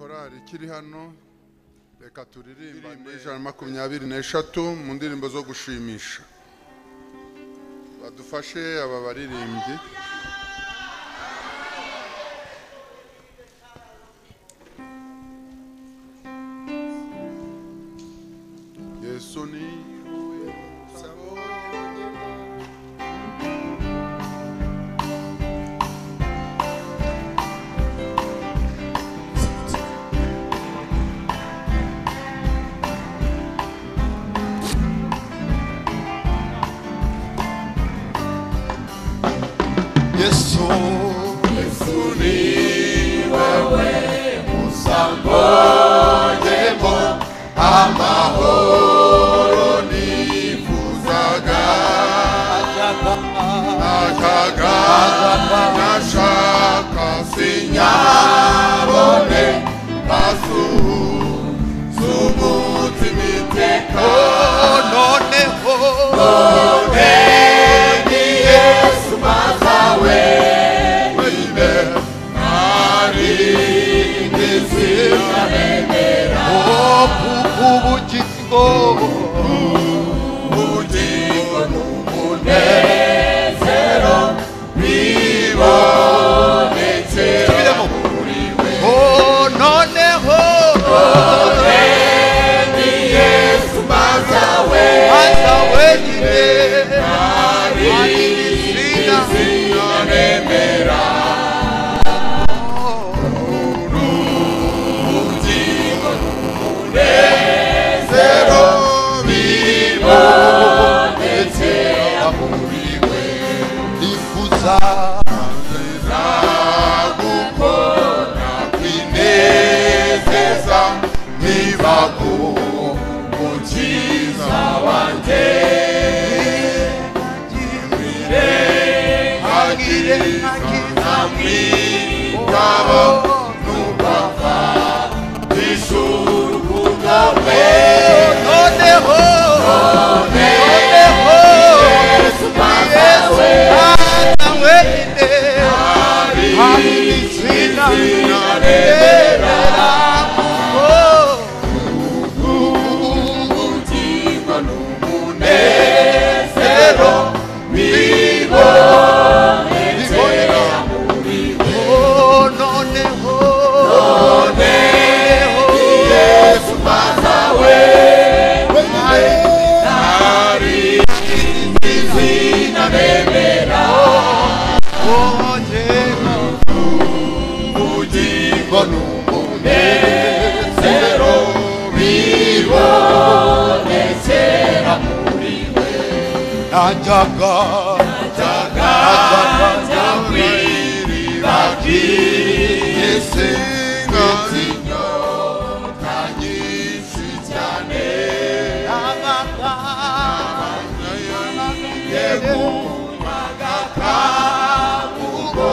korali kiri hano reka turirimba 123 mu ndirimbo zo gushimisha. Badufashe aba baririmbyi. Yesu ni Yesu ni wewe usambonyemo amahoro nifuzaga nashaka sinyabone basuzumutima iteka noneho ni Yesu mazawe wile ari niziremera ubugingo n'umunezero bibonetse muri we. noneho ni Yesu mazawe nyine ari niziremera ubugingo n'umunezero bibonetse muri we. nifuza gukora kwinezeza ntibago mukiza wanjye namwitabo nubapfa ishuru bwawe. noneho Yesu mazawe wenyine ari izina rebera ubugingo n'umunezero bibonetse muri we. noneho Yesu mazawe ari izina rebera ubugingo n'umunezero bibonetse muri we. najyaga kw'iriba ry'isi inyota nyinshi cyane yegumaga kabugo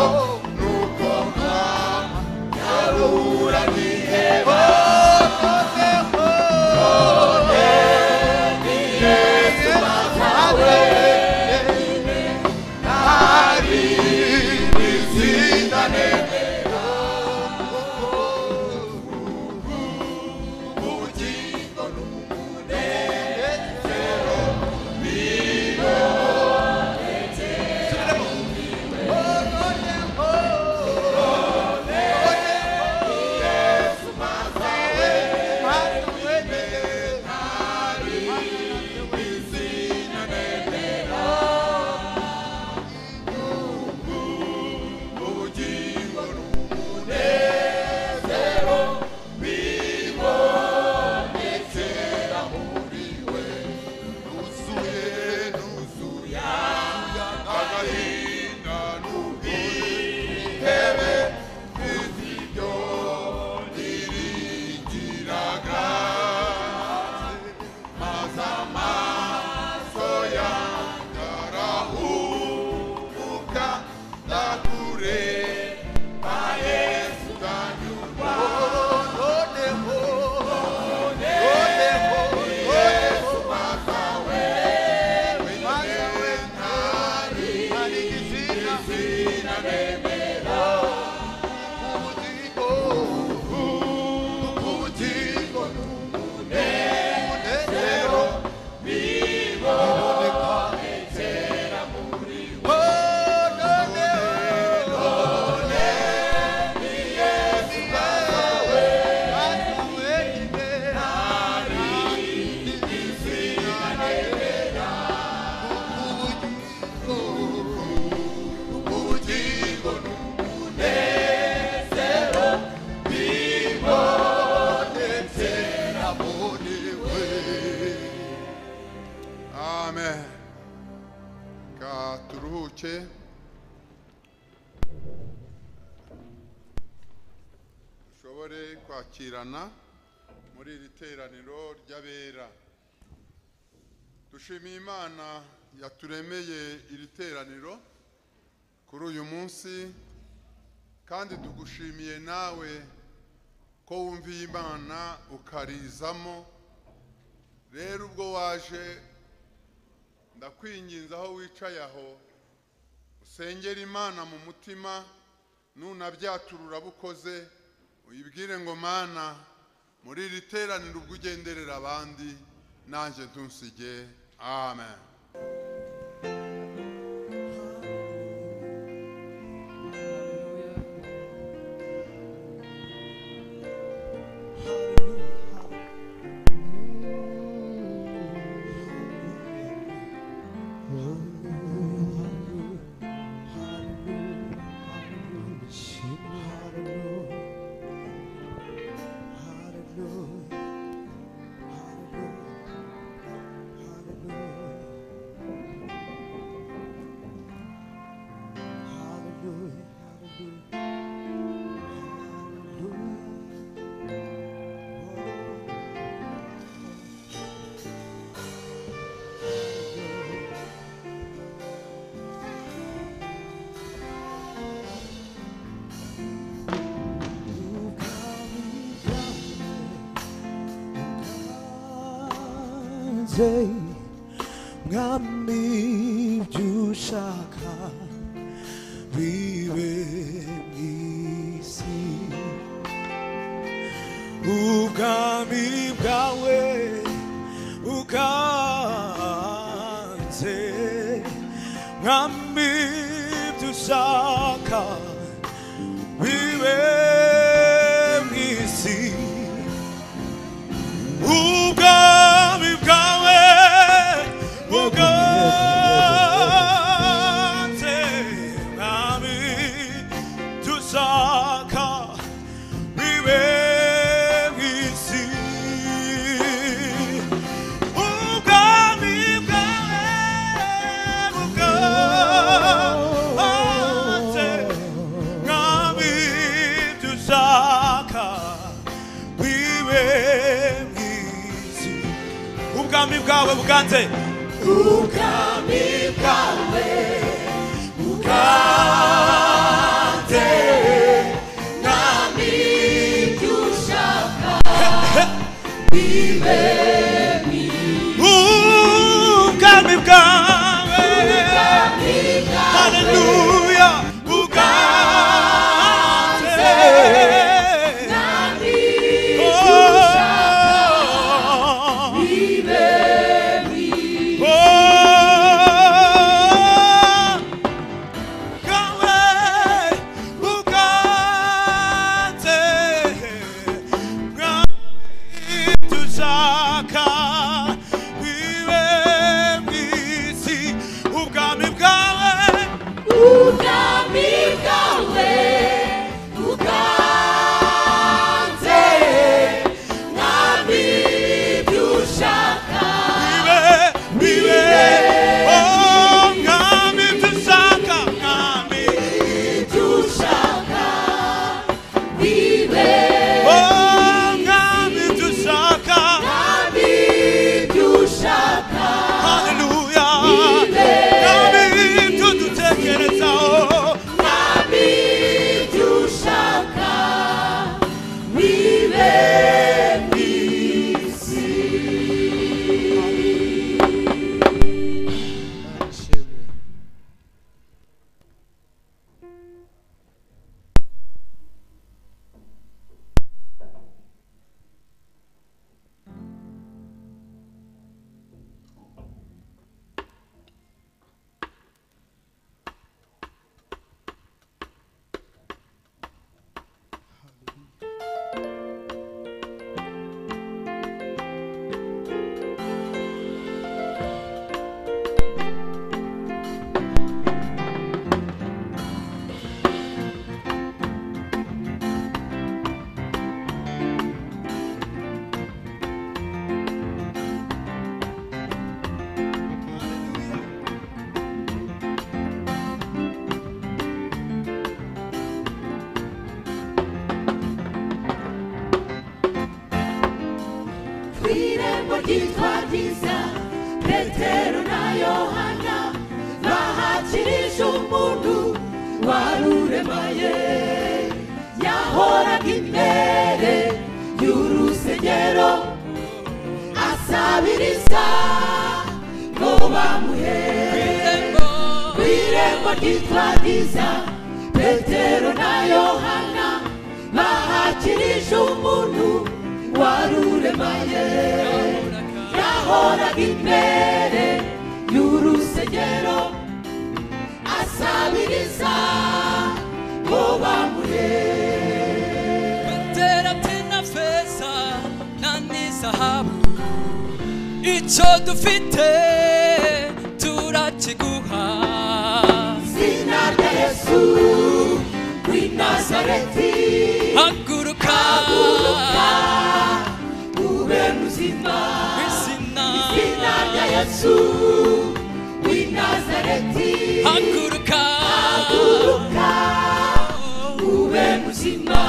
nuko nkabura niheba. ni Yesu mazawe ari izina rebera dutangure kwakirana muri iri teraniro ry'abera. Dushimiye Imana yaturemeye iri teraniro kuri uyu munsi, kandi tugushimiye nawe ko wumviye Imana ukarizamo. Rero ubwo waje, ndakwinginza aho wicaye aho usengera Imana mu mutima, nunabyaturura bukoze uyibwire ngo Mana, muri iri teraniro ubwo ugenderera abandi nanjye ntusige. Amen. Ngami byushaka bibe mwisi, ubwami bwawe uganze. Ngami byushaka bibe mwisi, ubwami bwawe uganze. Ngami dushaka bibe mwisi, ubwami bwawe uganze. Ngami dushaka bibe mwisi, ubwami bwawe buganze. Ubwami bwawe uganze. Ngami dushaka bibe mwisi, ubwami bwawe, haleluya, uganze. Ngami dushaka bibe ryitwa ryiza petero na yohana bahakirije umuntu wari uremaye yahoraga imbere y'urusengero asabiriza ngo bamuhe kw'irembo ryitwa ryiza petero na yohana bahakirije umuntu wari uremaye yahoraga imbere y'urusengero asabiriza ngo bamuhe petero ati na feza na n'izahabu icyo dufite turakiguha izina rya yesu w'i nazareti haguruka ube muzima izina rya yesu w'i nazareti haguruka ube muzima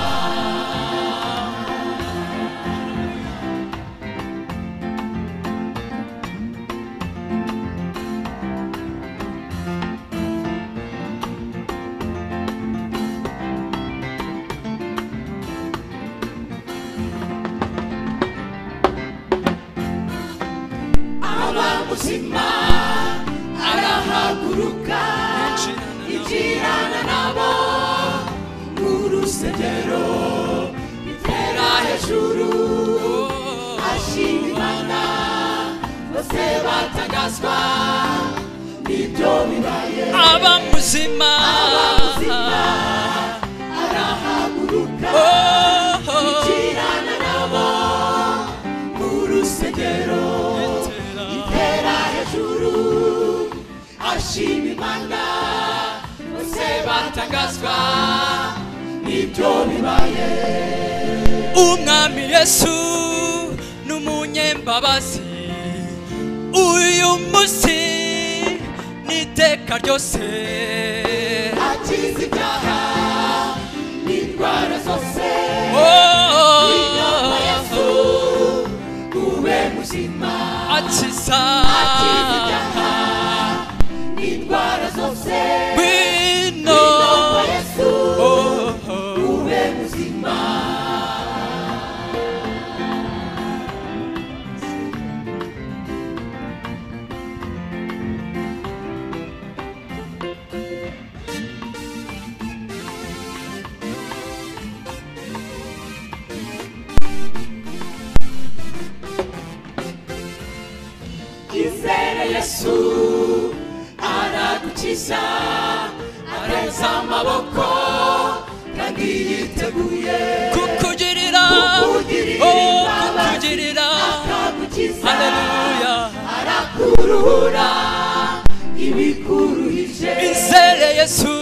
muzima arahaguruka yinjirana nabo mu rusengero itera hejuru ashima Imana bose batangazwa n'ibyo bibaye abamuzima arahaguruka yinjirana nabo mu rusengero ashima Imana bose batangazwa n'ibyo bibaye umwami yesu n'umunyembabazi uyu munsi n'iteka ryose akiza ibyaha n'indwara zose yesu ube muzima akiza ibyaha indwara zose wino yesu ube muzima izere yesu aragukiza areza amaboko kandi yiteguye kukugirira akagukiza haleluya arakuruhura ibikuruhije izere yesu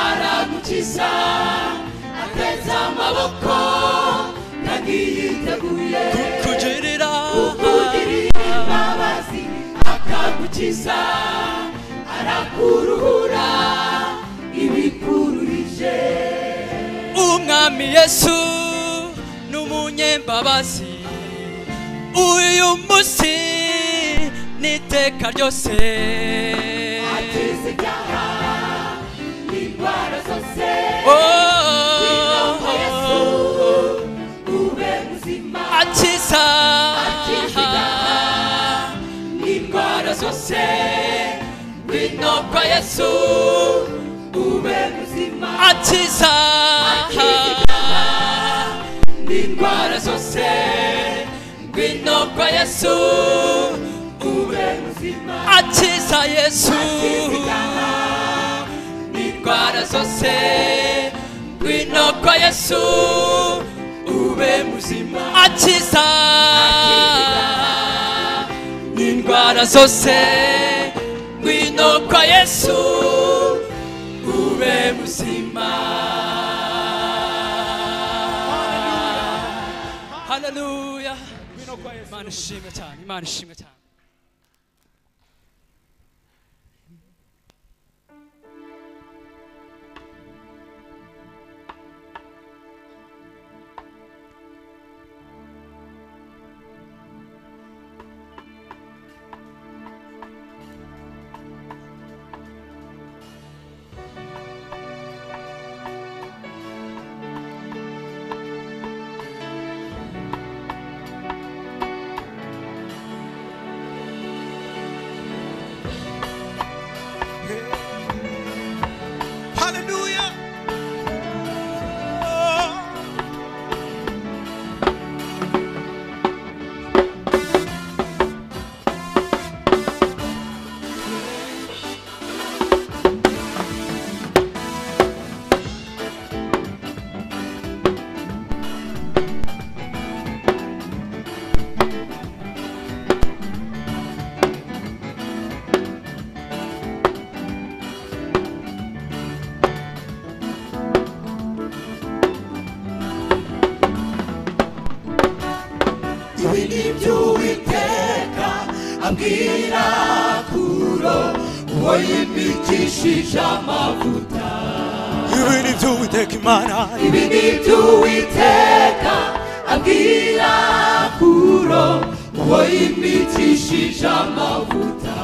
aragukiza ateza amaboko kandi yiteguye kukugirira imbabazi akagukiza arakuruhura ibikuruhije umwami yesu n'umunyembabazi uyu munsi n'iteka ryose akiza ibyaha n'indwara zose yesu ube muzima akiza n'indwara zose wino kwa yesu ube muzima akiza n'indwara zose wino kwa yesu ube muzima akiza yesu n'indwara zose wino kwa yesu ube muzima akiza n'indwara zose wino kwa yesu ube muzima haleluya imana ishimwe cyane imana ishimwe cyane by'Uwiteka abwira Kuro uwo yimikishije amavuta. Ibi ni by'Uwiteka Imana, ibi ni by'Uwiteka abwira Kuro uwo yimikishije amavuta.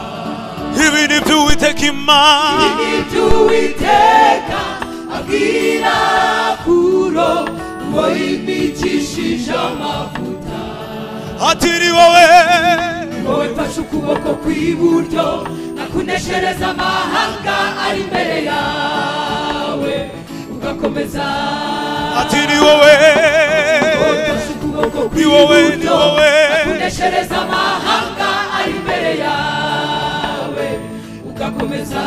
ibi ni by'Uwiteka Imana, ibi ni by'Uwiteka abwira Kuro uwo yimikishije amavuta. ati ni wowe mfashe ukuboko kw'iburyo nakuneshereza amahanga ari imbere yawe ugakomeza. ati ni wowe mfashe ukuboko kw'iburyo nakuneshereza amahanga ari imbere yawe ugakomeza.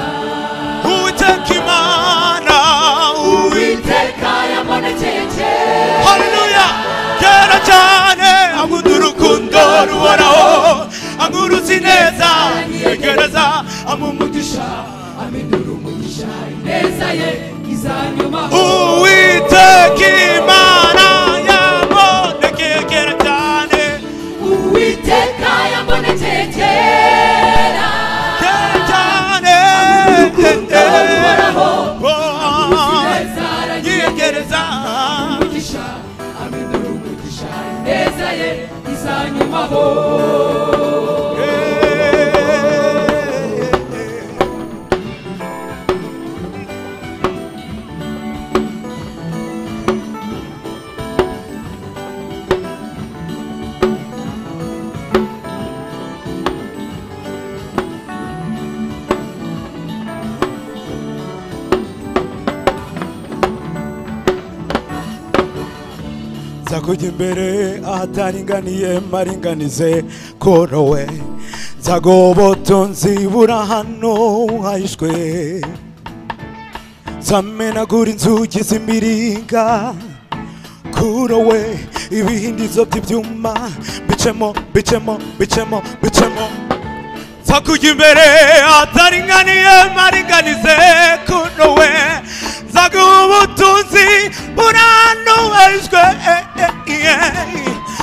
Uwiteka Imana, Uwiteka yambonekeye kera, haleluya, kera cyane ankunda urukundo ruhoraho, ankuruza ineza yegereza amumugisha, amindura umugisha ineza ye izanyumaho. Uwiteka Imana yambonekeye kera cyane, Uwiteka yambonekeye kera cyane urukundo ruhoraho, yegereza umugisha amindura umugisha ineza ye izanyumaho. nzakujya imbere ahataringaniye maringanize korowe, nzagobotonzi bura hano hahishwe, nzamenagura inzugi z'imiringa kurowe, ibihindizo by'ibyuma bicemo bicemo bicemo bicemo, nzakujya imbere ahataringaniye maringanize korowe, nzaguha ubutunzi buri hano hahishwe,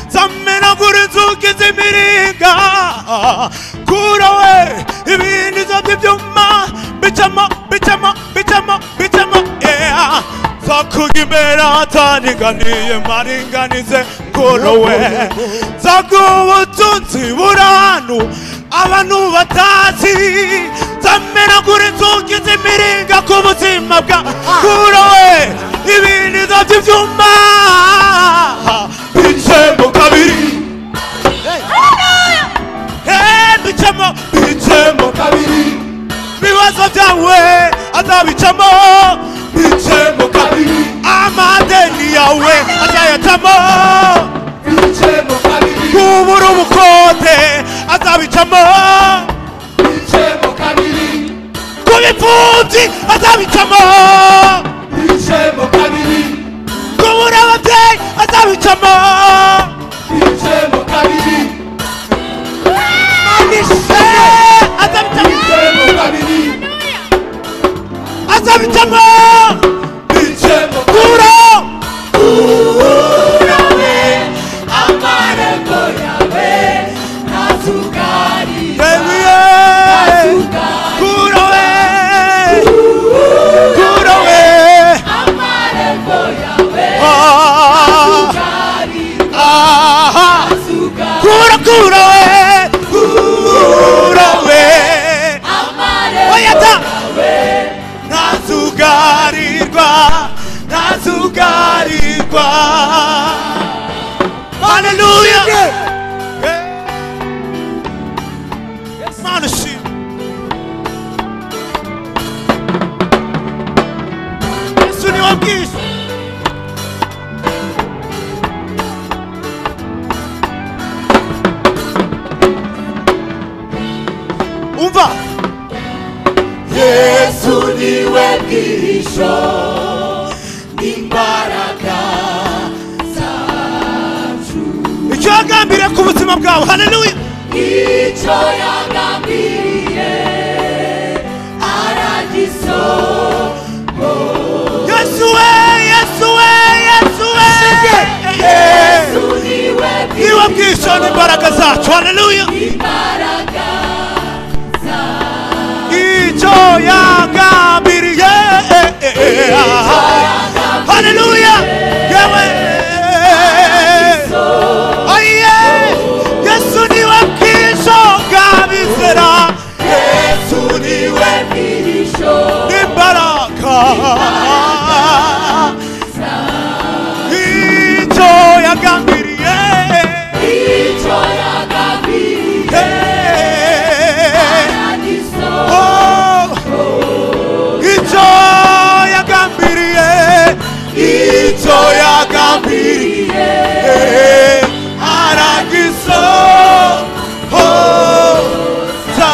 nzamenagura inzugi z'imiringa kurowe, ibihindizo by'ibyuma bicamo bicamo bicamo bicamo, nzakujya imbere ahataringaniye maringanize kurowe, nzaguha ubutunzi buri hano abantu batazi, nzamenagura inzugi z'imiringa ku buzima bwa kurowe, ibihindizo by'ibyuma bicemo kabiri, bicemo bicemo kabiri, ibibazo byawe azabicamo bicemo kabiri, amadeni yawe azayacamo bicemo kabiri, kubura ubukode azabicamo bicemo kabiri, kuba imfubyi azabicamo bicemo kabiri, kubura ababyeyi azabicamo bicemo kabiri, manishe azabicamo kabiri, azabicamo bicemo kuro Urawe amarembo yawe ntazugari, kurowe kurowe amarembo yawe ntazugari, kuro kurowe kurowe amarembo oyata yawe ntazugarirwa ntazugarirwa, haleluya, Mana ushimwe, Yesu ni wa bwiza, umva Yesu niwe bwihisho n'imbaraga zacu, icyo yagambiriye ku buzima bwawe, haleluya, icyo yagambiriye aragisohoza. Yesu we Yesu we Yesu we Yesu niwe niwe bwihisho izo ni imbaraga zacu haleluya imbaraga icyo yagambiriye haleluya yewe oye yesu niwe bwizo bw'abizera Yesu niwe bwihisho imbaraga icyo yagambiriye icyo yagambiriye aragiso icyo yagambiriye icyo yagambiriye aragisohoza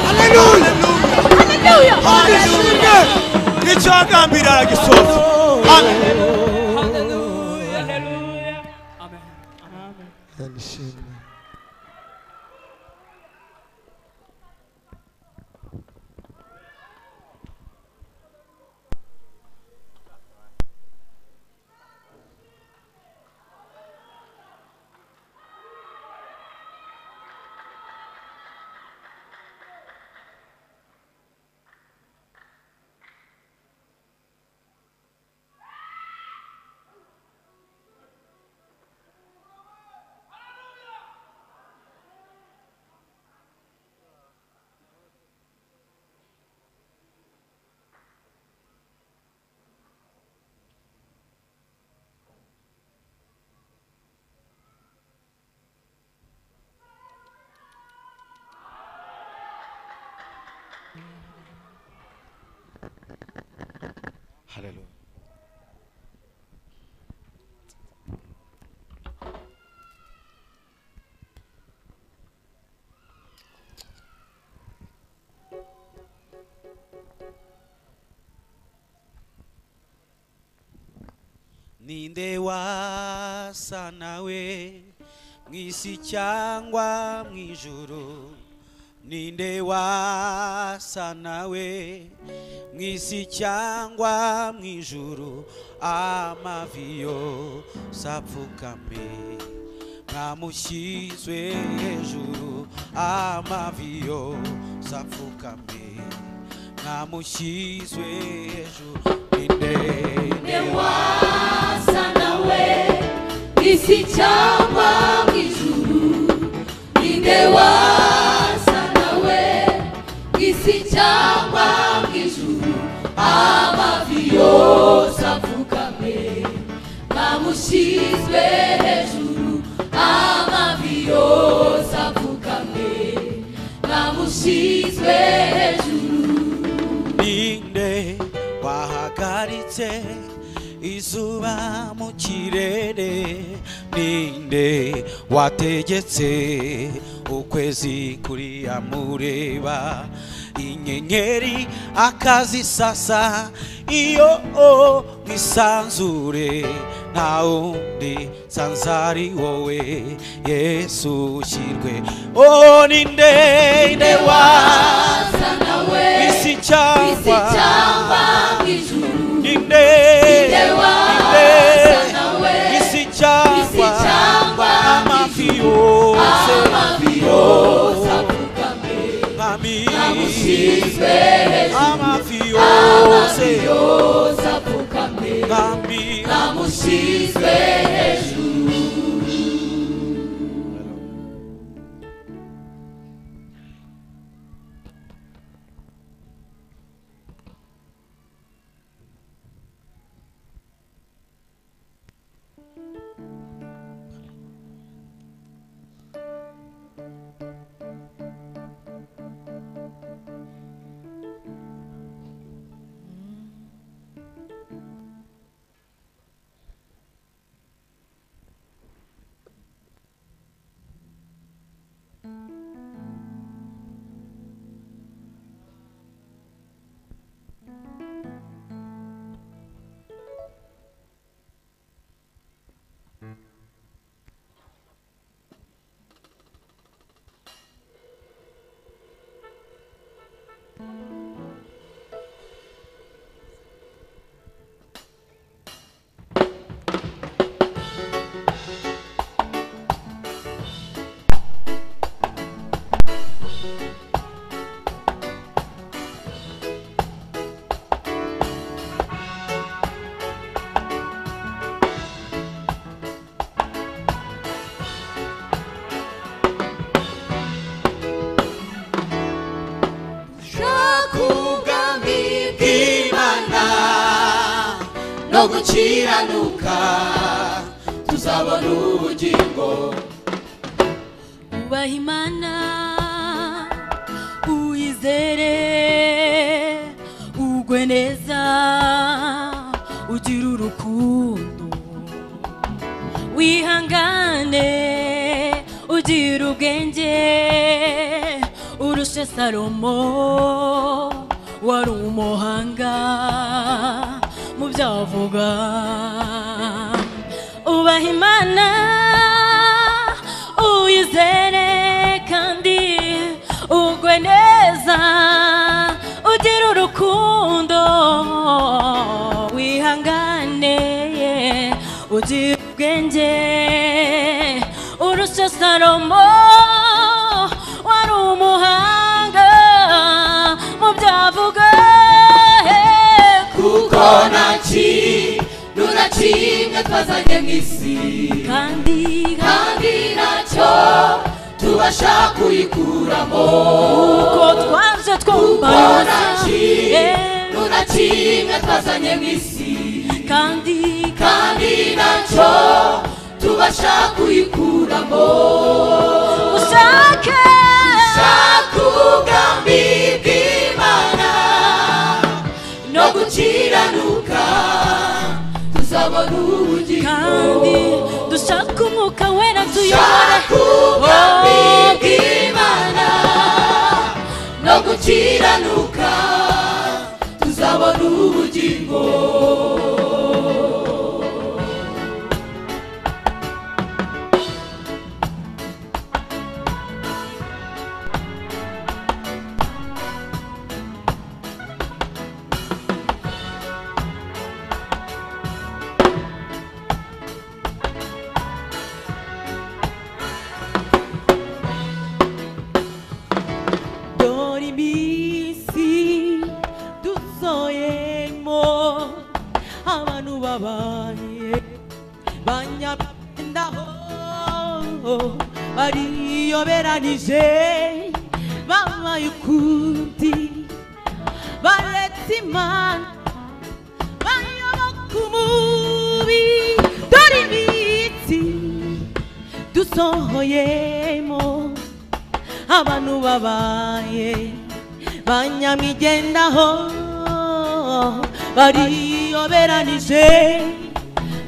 haleluya haleluya icyo yagambiriye aragisohoza amen Hallelujah. Hallelujah. Amen. Amen. haleluya ninde wasa nawe mw'isi cyangwa mw'ijuru ninde wasa nawe mw'isi cyangwa mw'ijuru amavi yose apfukame mwamushyizwe hejuru amavi yose apfukame mwamushyizwe hejuru ninde wasa nawe isi cyangwa mw'ijuru ninde wasa nawe isi cyangwa mw'ijuru amavi yose apfukame bamushyizwe hejuru amavi yose apfukame bamushyizwe hejuru ninde wahagaritse izuba mu kirere ninde wategetse ukwezi kuriya mureba inyenyeri akazisasa iyo mwisanzure nta wundi sanzari wowe Yesu ushyirwe ninde wasa nawe isi cyangwa mw'ijuru ninde wasa nawe isi cyangwa amafi yose apfukame bamushyizwe amafi yose apfukame bamushyizwe hejuru no gukiranuka tuzabona ubugingo. Ubaha Imana uyizere ugwe neza ugira urukundo wihangane ugira ubwenge urushe Salomo wari umuhanga mu byavuga. Ubaha Imana uyizere kandi ugwe neza ugira urukundo wihangane ugira ubwenge urusha Salomo wari umuhanga mu byavuga. Kuko nta kintu na kimwe twazanye mu isi kandi nacyo tubasha kuyikuramo. Kuko twaje twambaye nta kintu na kimwe twazanye mu isi kandi nacyo tubasha kuyikuramo. Ushake ubwami bw'Imana no gukiranuka tuzabona ubugingo. Kandi dushaka umwuka wera tuyobore. Ubwami bw'Imana no gukiranuka tuzabona ubugingo. bariyoberanije babaye ukundi baretse Imana bayoboka umubi. Dore iminsi dusohoyemo abantu babaye banyamwigendaho bariyoberanije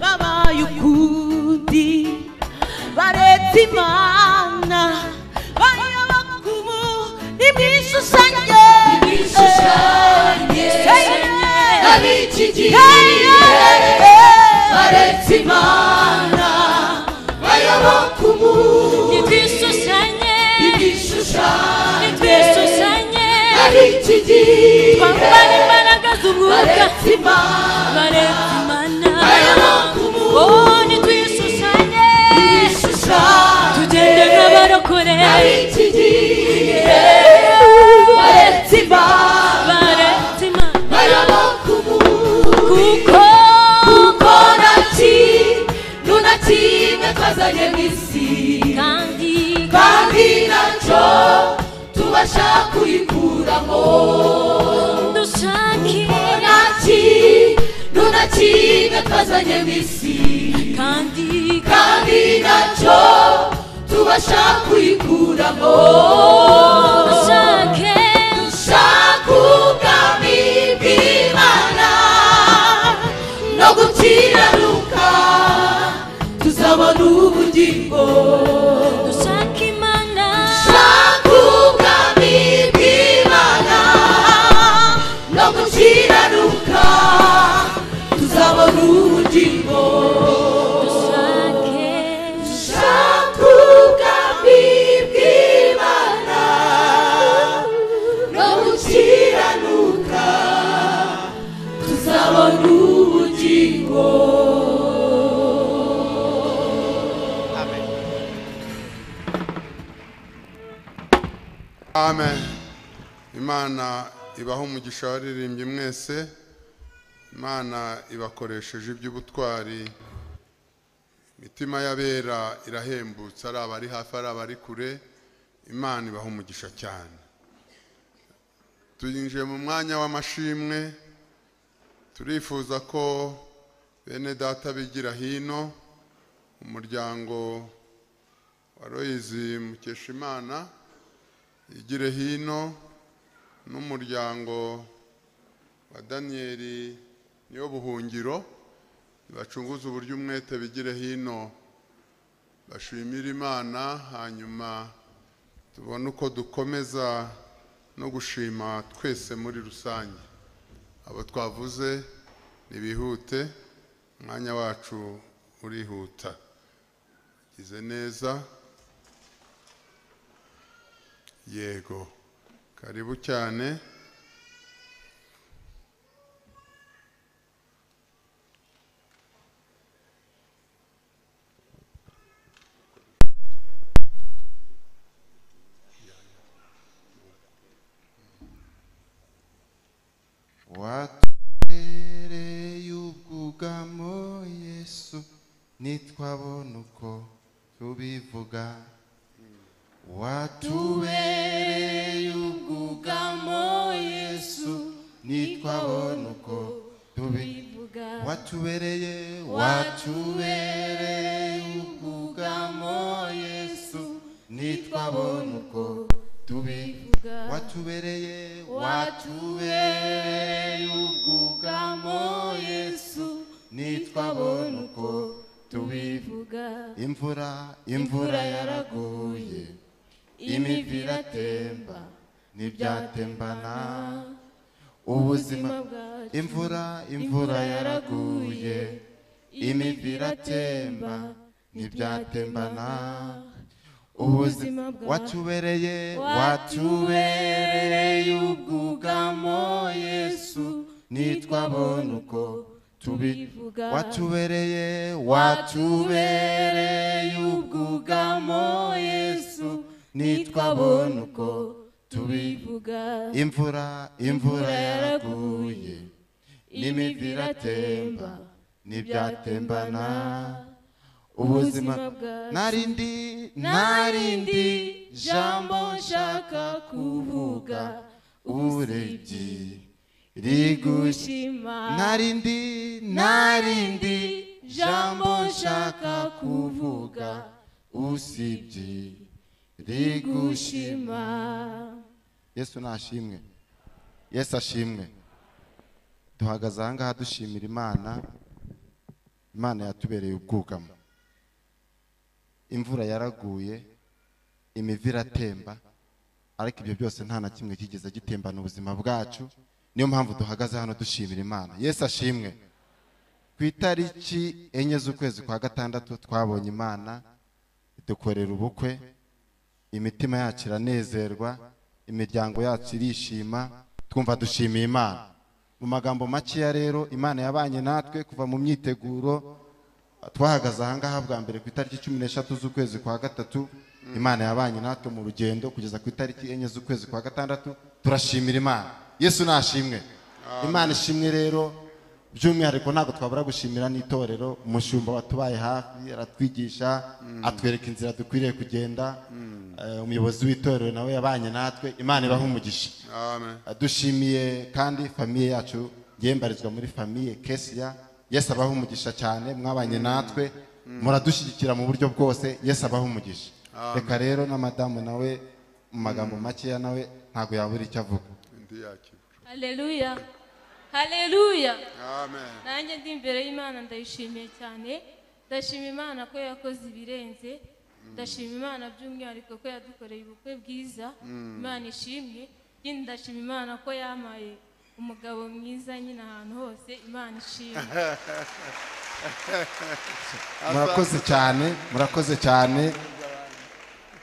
babaye ukundi baretse Imana bayoboka umubi. Nimwishushanye ab'iki gihe baretse Imana bayoboka umubi. Nitwishushanye ab'iki gihe twambara imbaraga z'umwuka baretse Imana bayoboka umubi. Nitwishushanye tugende nk'abarokore ab'iki gihe baretse Imana bayoboka umubi. Kuko nta kintu na kimwe twazanye mu isi kandi nacyo tubasha kuyikuramo. Nta kintu na kimwe twazanye mu isi kandi nacyo tubasha kuyikuramo. Dushake ubwami bw'Imana no gukiranuka tuzabona ubugingo. Dushake Imana ubwami bw'Imana no gukiranuka tuzabona ubugingo. Dushake ubwami bw'Imana no gukiranuka tuzabona ubugingo. Amen. Imana ibaho umugisha waririmbye mwese. Imana ibakoresheje iby'ubutwari. Imitima y'abera irahembutse, ari abari hafi ari abari kure. Imana ibaho umugisha cyane. Tuyinjiye mu mwanya w'amashimwe. Turifuza ko bene data bigira hino, umuryango wa Loyizi Mukeshimana igire hino, n'umuryango wa Daniel niyo buhungiro bacunguza uburyo umwete bigire hino, bashimira Imana, hanyuma tubone uko dukomeza no gushima twese muri rusange. Abo twavuze nibihute, umwanya wacu urihuta. Gize neza, yego, karibu cyane. Watubereye ubwugamo Yesu, nitwabona uko tubivuga. Watubereye ubwugamo Yesu, nitwabona uko tubivuga. Watubereye ubwugamo Yesu, nitwabona uko tubivuga. Watubereye ubwugamo Yesu, nitwabona uko tubivuga. Imvura yaraguye, imivu iratemba, ntibyatembana ubuzima bwacu. Imvura yaraguye, imivu iratemba, ntibyatembana ubuzima bwacu. Watubereye ubwugamo Yesu, nitwabona uko tubivuga. Watubereye ubwugamo Yesu, nitwabona uko tubivuga. Imvura yaraguye, n'imivu iratemba, ntibyatembana ubuzima. Narindi jambo nshaka kuvuga, urebye rigushima. Narindi jambo nshaka kuvuga, usibye rigushima. Yesu nashimwe, Yesu ashimwe. Duhagaze aha ngaha dushimira Imana. Imana yatubereye ubwugamo. Imvura yaraguye, imivu iratemba, ariko ibyo byose nta na kimwe kigeze gitembana ubuzima bwacu. Niyo mpamvu duhagaze hano dushimira Imana. Yesu ashimwe. Ku itariki 4 z'ukwezi kwa gatandatu twabonye Imana idukorera ubukwe, imitima yacu iranezerwa, imiryango yacu irishima, twumva dushimiye Imana. Mu magambo makeya rero, Imana yabanye natwe kuva mu myiteguro. Twahagaze aha ngaha bwa mbere ku itariki 13 z'ukwezi kwa gatatu. Imana yabanye natwe mu rugendo kugeza ku itariki 4 z'ukwezi kwa gatandatu. Turashimira Imana. Yesu nashimwe. Imana ishimwe rero. By'umwihariko ntabwo twabura gushimira n'itorero, umushumba watubaye hafi, aratwigisha, atwereka inzira dukwiriye kugenda. Umuyobozi w'itorero nawe yabanye natwe. Imana ibahe umugisha. Amen. Dushimiye kandi famiye yacu, yembarizwa muri famiye Kesia. Yesu abahe umugisha cyane, mwabanye natwe, muradushyigikira mu buryo bwose. Yesu abahe umugisha. Reka rero na madamu nawe mu magambo makeya nawe ntago yabura icyo avuga. Haleluya, haleluya. Amen. Nanjye ndi imbere y'Imana ndayishimiye cyane. Ndashima Imana ko yakoze ibirenze. Ndashima Imana by'umwihariko ko yadukoreye ubukwe bwiza. Imana ishimwe. Ikindi ndashima Imana ko yamaye umugabo mwiza nyine ahantu hose. Imana ishimwe. Murakoze cyane.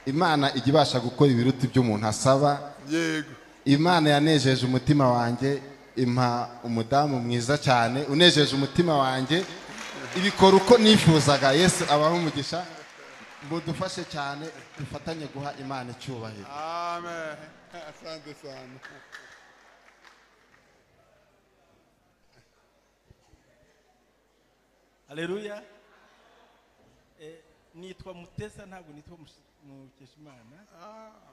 Imana ijya ibasha gukora ibiruta ibyo umuntu asaba. Yego. Imana yanejeje umutima wanjye, impa umudamu mwiza cyane unejeje umutima wanjye, ibikora uko nifuzaga. Yesu abaho umugisha. Mudufashe cyane, dufatanye guha Imana icyubahiro. Amen. Asante sana. Haleluya. Nitwa Mutesa, ntabwo nitwa Mukeshimana.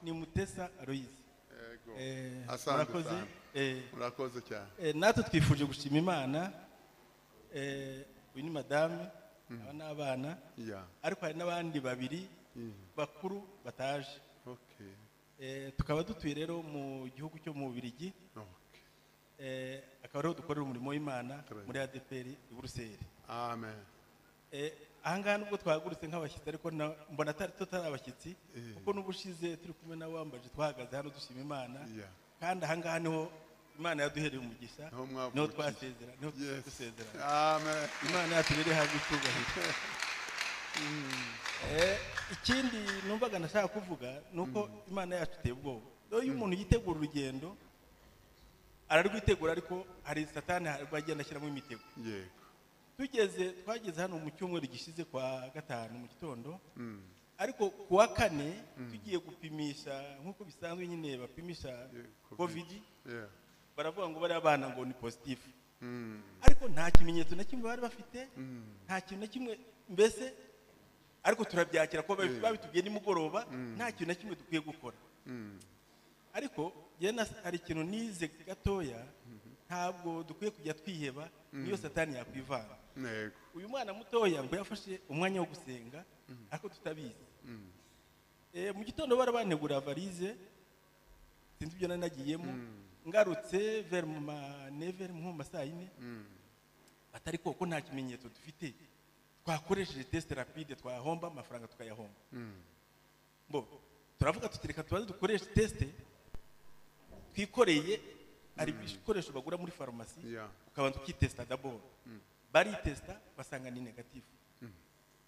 Ni Mutesa Loyizi. Murakoze cyane. Natwe twifuje gushima Imana. uyu ni madame aba n'abana Yeah. ariko hari n'abandi babiri bakuru bataje. Okay. Tukaba dutuye rero mu gihugu cyo mu Bubiligi. Okay. Akaba ariho dukorera umurimo w'Imana muri ADPR i Buruseli. Amen. Ahangaha nubwo twahagurutse nk'abashyitsi ariko mbona tutari abashyitsi kuko n'ubushize turi kumwe na wambaje twahagaze hano dushima Imana. Yeah. Kandi ahangaha niho Imana yaduhereye umugisha niho twasezera niho dusezera. Amen. Imana yacu rero ihabwa icyubahiro. Ikindi numvaga nashaka kuvuga nuko Imana yacu iteye ubwoba. Iyo umuntu yitegura urugendo ararwitegura ariko hari satani bagenda ashyiramo imitego. Yego. Twageze hano mu cyumweru gishize kwa gatanu mu gitondo. Ariko kuwa kane tugiye gupimisha nkuko bisanzwe nyine bapimisha covid. Yeah. Baravuga ngo bari abana ngo ni positive. Ariko nta kimenyetso na kimwe bari bafite. Nta kintu na kimwe mbese ariko turabyakira ko babitubwiye nimugoroba nta kintu na kimwe dukwiye gukora. Ariko hari ikintu nize gatoya ntabwo dukwiye kujya twiheba niyo satani yakwivanga. Yego. Uyu mwana mutoya ngo yafashe umwanya wo gusenga ariko tutabizi. Mu gitondo barabantegura varize sinzi ibyo nanagiyemo ngarutse vers mu masaa 4 atari ko nta kimenyetso dufite twakoresheje test rapide twahomba amafaranga tukayahomba. Turavuga tutireka tubaze dukoresha test twikoreye ari ibikoresho bagura muri farumasi ukabanza ukitesta d'abord. Bari testa basanga ni negative.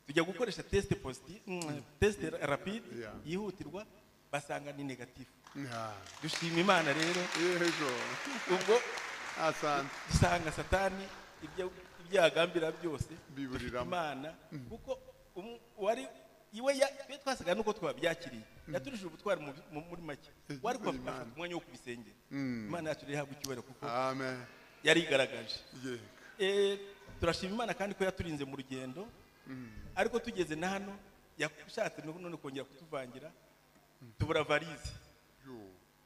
Tujya gukoresha test positive test rapide yihutirwa basanga ni negative. Dushima Imana rero. Yego. Ubwo asante dusanga satani ibyagambira byose biburira Imana kuko wari iwe twasaga nuko twabyakiriye yaturishije ubutwari muri make wari kwafata umwanya wo kubisengera. Imana yacu rero ihabwa icyubahiro kuko amen yari igaragaje. Turashima Imana kandi ko yaturinze mu rugendo ariko tugeze na hano yashatse none kongera kutuvangira tubura varize.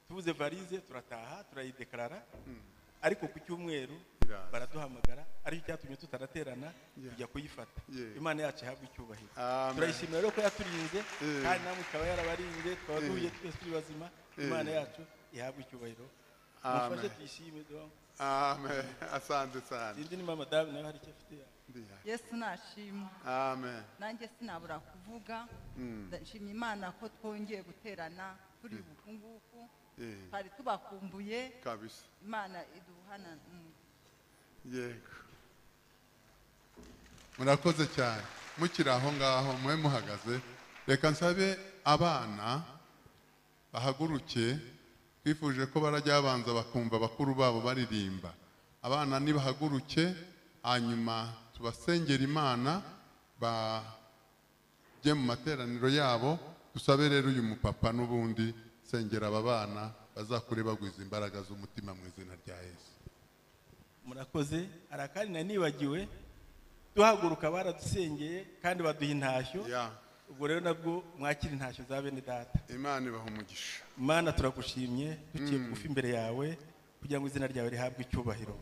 Tubuze varize turataha turayidekarara ariko ku cyumweru baraduhamagara ariko cyatumye tutaraterana kujya kuyifata. Imana yacu ihabwa icyubahiro. Turayishimira rero ko yaturinze kandi namwe ikaba yarabarinze twaba duhuye twese turi bazima. Imana yacu ihabwa icyubahiro. Mufashe tuyishime. Amen. Asante sana. Indi ni mama David nawe hari icyo afite. Yesu nashimwe. Amen. Nanjye sinabura kuvuga ndashimira Imana ko twongeye guterana turi bukunguku. Hari tubakumbuye kabisa. Imana iduhana. Yego. Murakoze cyane. Mukiri aho ngaho mwe muhagaze reka nsabe abana bahaguruke. Twifuje ko barajya abanza bakumva bakuru babo baririmba. Abana nibahaguruke hanyuma tubasengera Imana bajye mu materaniro yabo. Dusabe rero uyu mupapa n'ubundi sengera aba bana bazakure bagwiza imbaraga z'umutima mu izina rya Yesu. Murakoze. Arakari nibagiwe duhaguruka baradusengeye kandi baduha intashyo. Ubwo rero nabwo mwakira intashyo za bene data. Imana ibaha umugisha. Imana turagushimye duciye bugufi imbere yawe kugira ngo izina ryawe rihabwe icyubahiro.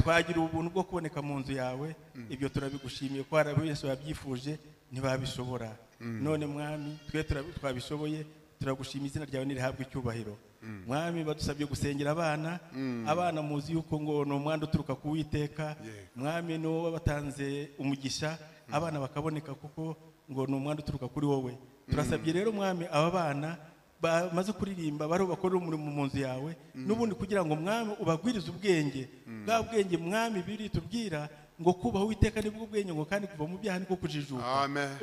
Twagira ubuntu bwo kuboneka mu nzu yawe ibyo turabigushimiye ko hari benshi babyifuje ntibabishobora. None mwami twe twabishoboye turagushima izina ryawe nirihabwe icyubahiro. Mwami badusabye gusengera abana muzi yuko ngo no mwanda uturuka ku Uwiteka. Mwami no batanze umugisha abana bakaboneka kuko ngo no mwanda uturuka kuri wowe. Turasabye rero mwami aba bana bamaze kuririmba baro bakorera umurimo mu nzu yawe n'ubundi kugira ngo mwami ubagwirize ubwenge bwa bwenge mwami biri tubwira ngo kubaho Uwiteka nibwo ubwenge ngo kandi kuva mu byaha niko kujijuka.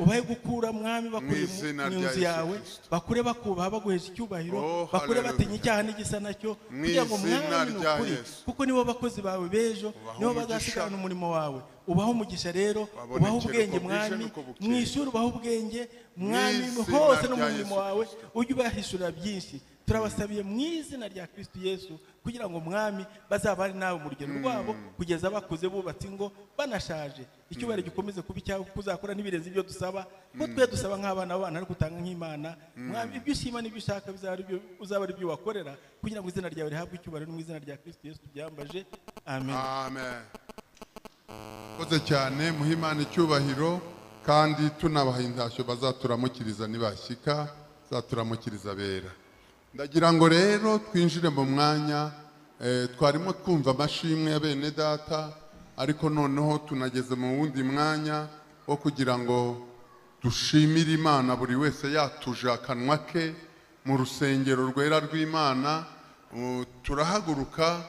Ubaye gukura mwami bakuri mu nzu yawe bakure bakubaha baguhesha icyubahiro bakure batinya icyaha n'igisa nacyo kugira ngo mwami n'ukuri kuko nibo bakozi bawe bejo nibo bazasigana umurimo wawe. Ubaho umugisha rero ubaho ubwenge mwami mwishuri ubaho ubwenge mwami hose no mu murimo wawe ujye ubahishurira byinshi. Turabasabiye mu izina rya Kristo Yesu kugira ngo mwami bazabane nawe mu rugendo rwabo kugeza bakuze bubatse ngo banashaje. Icyubahiro gikomeze kuba icyawe kuzakora n'ibirenze ibyo dusaba ko twe dusaba nk'abana b'abana ariko utanga nk'Imana. Mwami ibyo ushima n'ibyo ushaka uzaba ari byo wakorera kugira ngo izina ryawe rihabwe icyubahiro mu izina rya Kristo Yesu byambaje. Amen. Amen. koze cyane muhimana icyubahiro kandi tunabaha intashyo bazaturamukiriza nibashyika zaturamukiriza bera. Ndagira ngo rero twinjire mu mwanya twarimo twumva amashimwe ya bene data, ariko noneho tunageze mu wundi mwanya wo kugira ngo dushimire Imana, buri wese yatuje akanwa ke mu rusengero rwera rw'Imana. Turahaguruka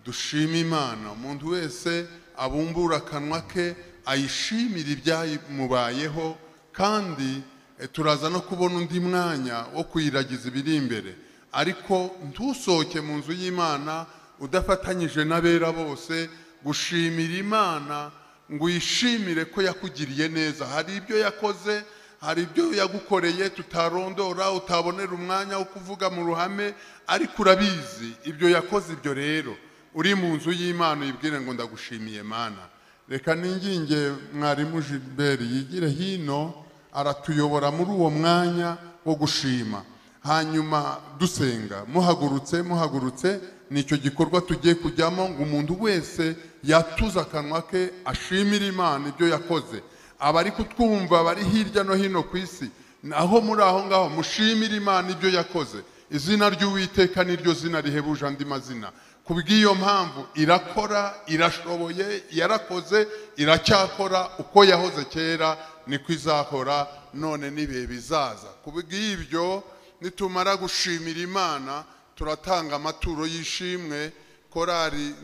dushima Imana, umuntu wese abumbura akanwa ke ayishimira ibyamubayeho, kandi turaza no kubona undi mwanya wo kuyiragiza ibiri imbere. Ariko ntusohoke mu nzu y'Imana udafatanyije n'abera bose gushimira Imana ngo uyishimire ko yakugiriye neza. Hari ibyo yakoze, hari ibyo yagukoreye tutarondora, utabonera umwanya wo kuvuga mu ruhame, ariko urabizi ibyo yakoze. Ibyo rero uri mu nzu y'Imana uyibwire ngo ndagushimiye Mana. Reka ninginge mwarimu Gilbert yigire hino aratuyobora muri uwo mwanya wo gushima, hanyuma dusenga muhagurutse. Nicyo gikorwa tugiye kujyamo, ngo umuntu wese yatuza akanwa ke ashimira Imana ibyo yakoze. Abari kutwumva bari hirya no hino ku isi, naho muri aho ngaho mushimira Imana ibyo yakoze. Izina ry'Uwiteka niryo zina rihebuje andi mazina. Kubw'iyo mpamvu irakora, irashoboye, yarakoze, iracyakora. Uko yahoze kera niko izakora none n'ibihe bizaza. Kubw'ibyo nitumara gushimira Imana turatanga amaturo y'ishimwe. Korari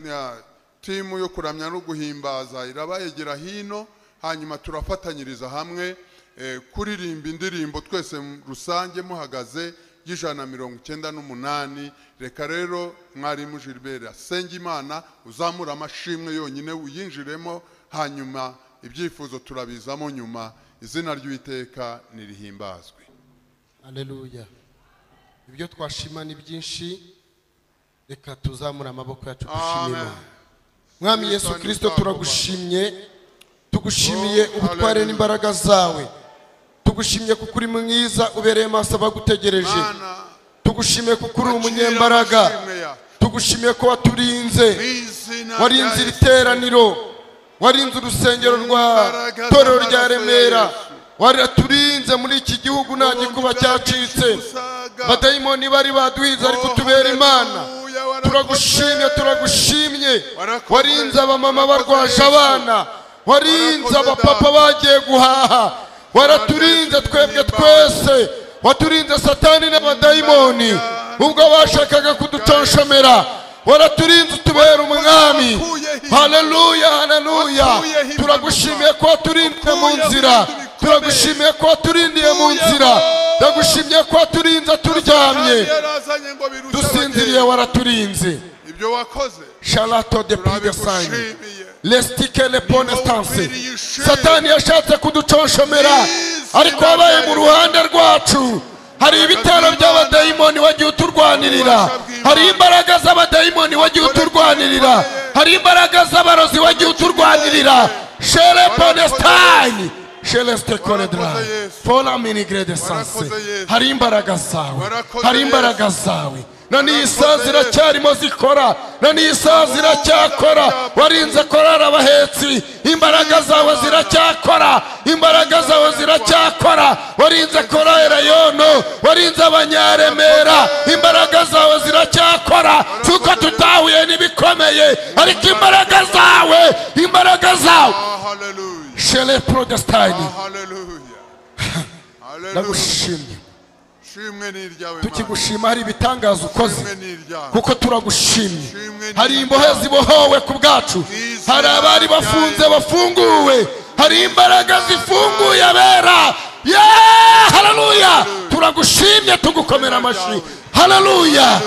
timu yo kuramya no guhimbaza irabayegera hino, hanyuma turafatanyiriza hamwe kuririmba indirimbo twese rusange muhagaze y'198. Reka rero mwarimu Gilbert asenge Imana, uzamura amashimwe yonyine uyinjiremo, hanyuma ibyifuzo turabizamo nyuma. Izina ry'Uwiteka nirihimbazwe. Haleluya. Ibyo twashima ni byinshi, reka tuzamura amaboko yacu dushimira. Mwami Yesu Kristo, turagushimye, tugushimiye ubutware n'imbaraga zawe, tugushimye kuko uri mwiza ubereye maso abagutegereje, tugushimiye kuko uri umunyembaraga, tugushimiye ko waturinze, warinze iteraniro, warinze urusengero rwa torero rya Remera, waraturinze muri iki gihugu nta gikuba cyacitse. Badayimoni bari baduhize ariko tubera Imana. Turagushimye, warinze abamama barwaje abana, warinze abapapa bagiye guhaha, waraturinze twebwe twese, waturinze Satani n'abadayimoni ubwo bashakaga kudutonshomera, waraturinze utubera umwami. Haleluya. Turagushimiye ko waturindiye mu nzira, turagushimiye ko waturindiye mu nzira, turagushimiye ko waturinze turyamye, dusinziriye waraturinze. Ibyo wakoze Shalato de Pidesani Lestike le Ponestanse. Satani yashatse kuduconshomera, ariko wabaye mu ruhande rwacu. Hari ibitero by'abadayimoni wagiye uturwanirira, hari imbaraga z'abadayimoni wagiye uturwanirira, hari imbaraga z'abarozi wagiye uturwanirira. Shele Ponestani Sheleste Koredra Fola Minigre de Sanse. Hari imbaraga zawe, na n'isaha ziracyarimo zikora, na n'isaha ziracyakora. Warinze korara abahetsi, imbaraga zawe ziracyakora. Warinze korera yono, warinze abanyaremera, imbaraga zawe ziracyakora. Suko tutahuye n'ibikomeye, ariko imbaraga zawe Shele Protestani. Ndagushimye, tukigushima. Hari ibitangaza ukoze kuko turagushimye. Hari imbohe zibohowe ku bwacu, hari abari bafunze bafunguwe, hari imbaraga zifunguye abera. Haleluya. Turagushimye, tugukomera amashyi. Haleluya.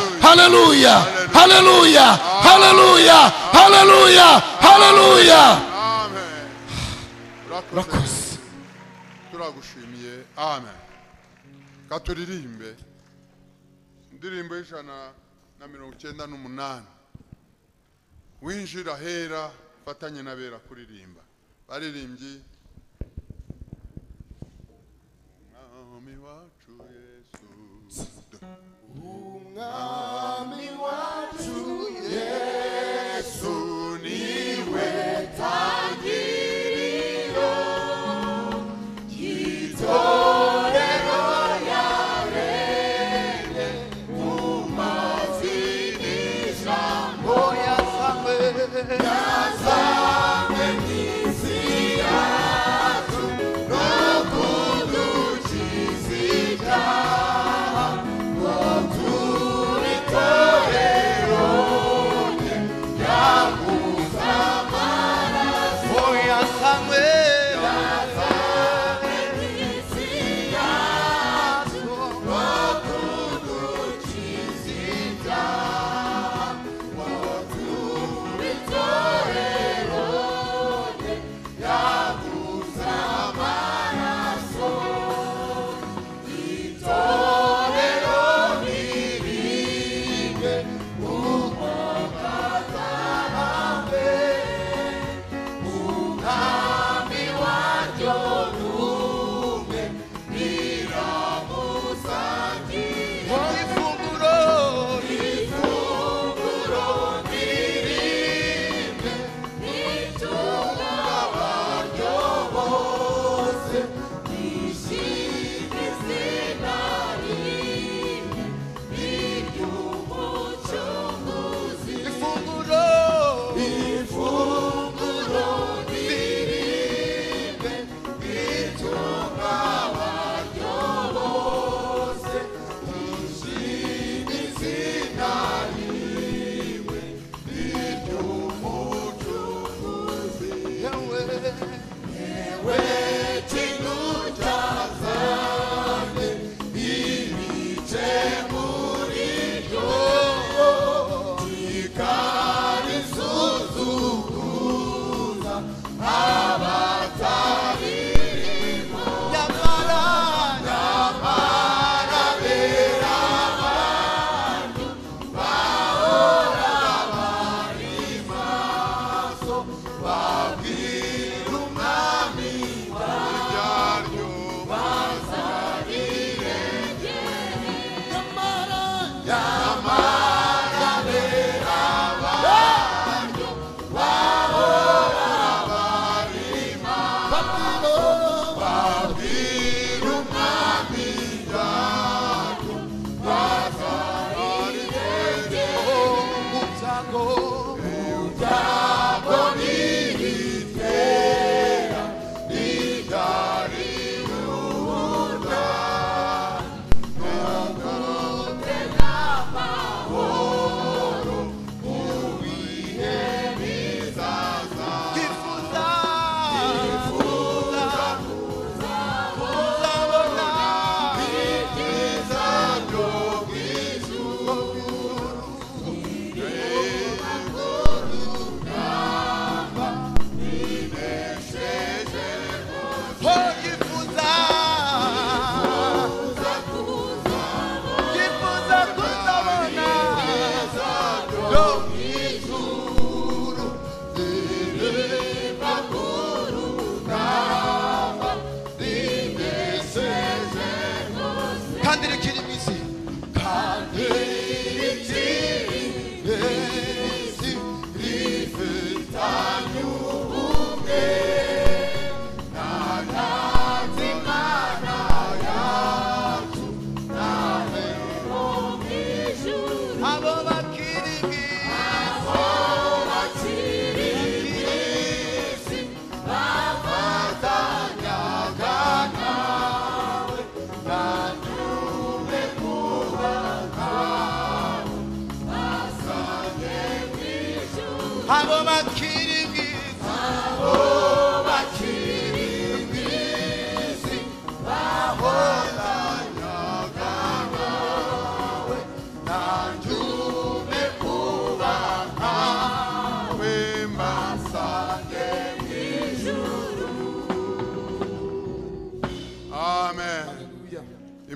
Urakoze. Turagushimiye. Amen. Katuririmbe indirimbo y'198. Winjira hera, fatanye n'abera kuririmba. Baririmbyi Umwami wacu Yesu, Umwami wacu Yesu niwe tangi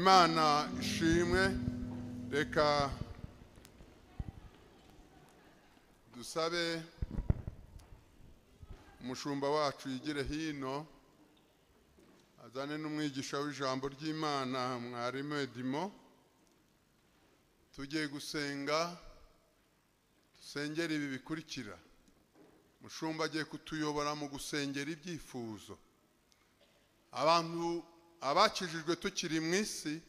imana ishimwe. Reka dusabe umushumba wacu yigire hino azane n'umwigisha w'ijambo ry'Imana mwarimu Edimo, tugiye gusenga. Dusengera ibi bikurikira. Mushumba agiye kutuyobora mu gusengera ibyifuzo. Abantu abakijijwe tukiri mu isi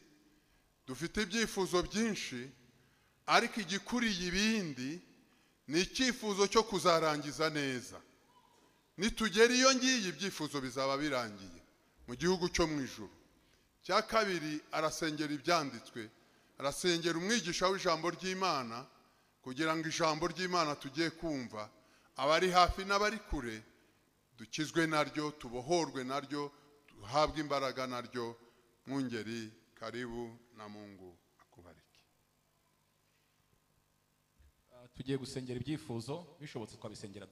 dufite ibyifuzo byinshi, ariko igikuriye ibindi ni icyifuzo cyo kuzarangiza neza. Nitugera iyo ngiye ibyifuzo bizaba birangiye mu gihugu cyo mu ijuru. Cya kabiri, arasengera ibyanditswe, arasengera umwigisha w'ijambo ry'Imana kugira ngo ijambo ry'Imana tugiye kumva abari hafi n'abari kure dukizwe naryo, tubohorwe naryo, duhabwe imbaraga naryo. Mwungeri karibu na Mungu akubariki. Tugiye gusengera ibyifuzo, bishobotse twabisengera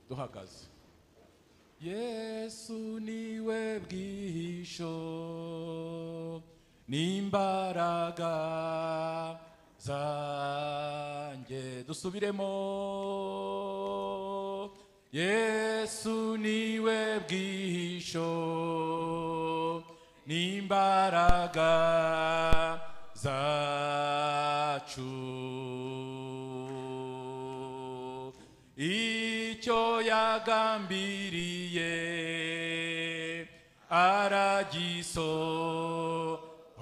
duhagaze. Yesu niwe bwisho n'imbaraga zanjye. Dusubiremo. Yesu niwe bwisho n'imbaraga zacu. Icyo yagambiriye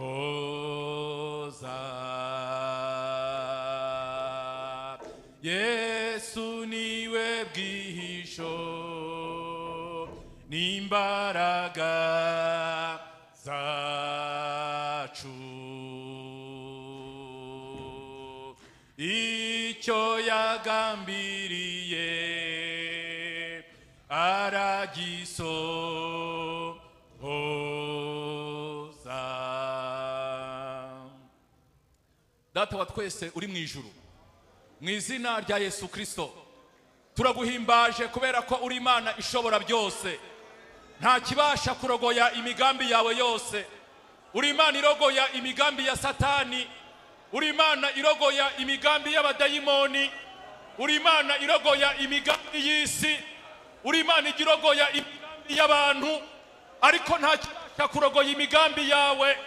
aragisohoza. Yesu niwe bwihisho n'imbaraga zacu. Icyo yagambiriye aragisohoza. Data wa twese uri mu ijuru, mu izina rya Yesu Kristo turaguhimbaje kubera ko uri Imana ishobora byose, nta kibasha kurogoya imigambi yawe yose. Uri Imana irogoya imigambi ya Satani, uri Imana irogoya imigambi y'abadayimoni, uri Imana irogoya imigambi y'isi, uri Imana irogoya imigambi y'abantu, ariko nta kibasha kurogoya imigambi yawe.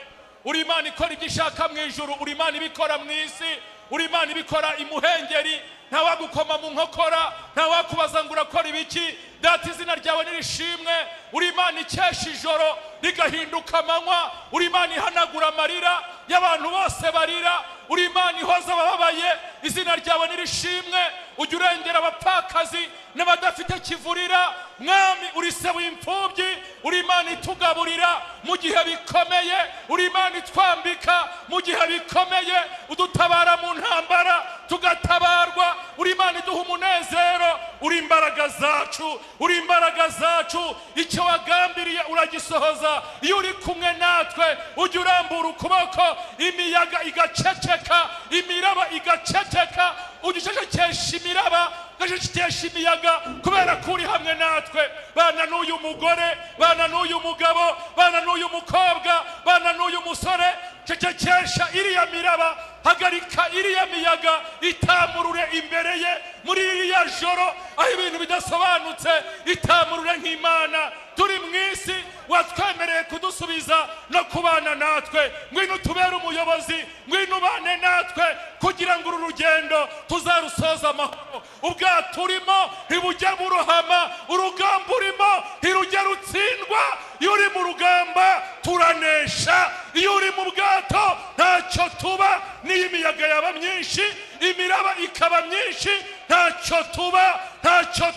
Uri Imana ikora ibyo ishaka mu ijuru, uri Imana ibikora mu isi, uri Imana ibikora imuhengeri, nta wagukoma mu nkokora, nta wakubaza ngo urakora ibiki. Data, izina ryawe nirishimwe. Uri Imana ikesha ijoro rigahinduka amanywa, uri Imana ihanagura amarira y'abantu bose barira, uri Imana ihoza abababaye. Izina ryawe nirishimwe. Ujya urengera abapfakazi n'abadafite kivurira. Mwami, uri se w'imfubyi, uri Imana itugaburira mu gihe bikomeye, uri Imana itwambika mu gihe bikomeye, udutabara mu ntambara tugatabarwa. Uri Imana iduha umunezero, uri imbaraga zacu, uri imbaraga zacu. Icyo wagambiriye uragisohoza. Iyo uri kumwe natwe ujya urambura ukuboko, imiyaga igaceceka, imiraba igaceceka. Ugicecekesha imiraba, ugacecekesha imiyaga kubera ko uri hamwe natwe. Bana n'uyu mugore, bana n'uyu mugabo, bana n'uyu mukobwa, bana n'uyu musore, cecekesha iriya miraba, hagarika iriya miyaga, itamurure imbere ye muri iriya joro aho ibintu bidasobanutse. Itamurure nk'Imana. Turi mu isi, watwemereye kudusubiza no kubana natwe. Ngwino tubere umuyobozi, ngwino ubane natwe kugira ngo uru rugendo tuzarusoza amahoro. Ubwato urimo ntibujya burohama, urugamba urimo ntirujya rutsindwa. Iyo uri mu rugamba turanesha, iyo uri mu bwato ntacyo tuba. N'iyo imiyaga yaba myinshi, imiraba ikaba myinshi, ntacyo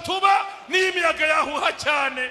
tuba. N'iyo imiyaga yahuha cyane,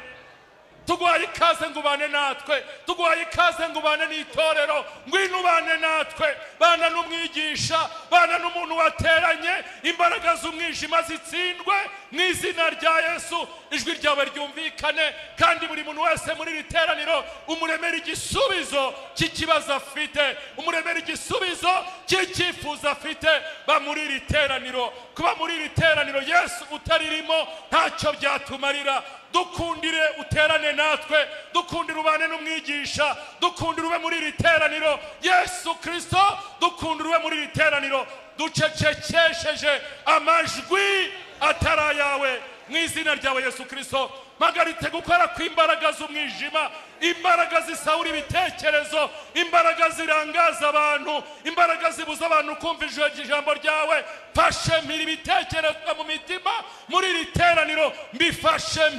tuguhaye ikaze ngo ubane natwe, tuguhaye ikaze ngo ubane n'itorero. Ngwino ubane natwe, bana n'umwigisha, bana n'umuntu wateranye. Imbaraga z'umwijima zitsindwe mu izina rya Yesu. Ijwi ryawe ryumvikane, kandi buri muntu wese muri iri teraniro umuremera igisubizo cy'ikibazo afite, umuremera igisubizo cy'icyifuzo afite. Ba muri iri teraniro, kuba muri iri teraniro Yesu utaririmo ntacyo byatumarira. dukundire uterane natwe, dukundire ubane n'umwigisha, dukundire ube muri iri teraniro Yesu Kristo, dukundire ube muri iri teraniro, ducecekesheje amajwi atari ayawe mu izina ryawe Yesu Kristo. Mpagarite gukora kw'imbaraga z'umwijima, imbaraga zisahura ibitekerezo, imbaraga zirangaza abantu, imbaraga zibuza abantu kumva ijambo ryawe. Fashe mpiri ibitekerezo mu mitima muri iri teraniro, mbifashe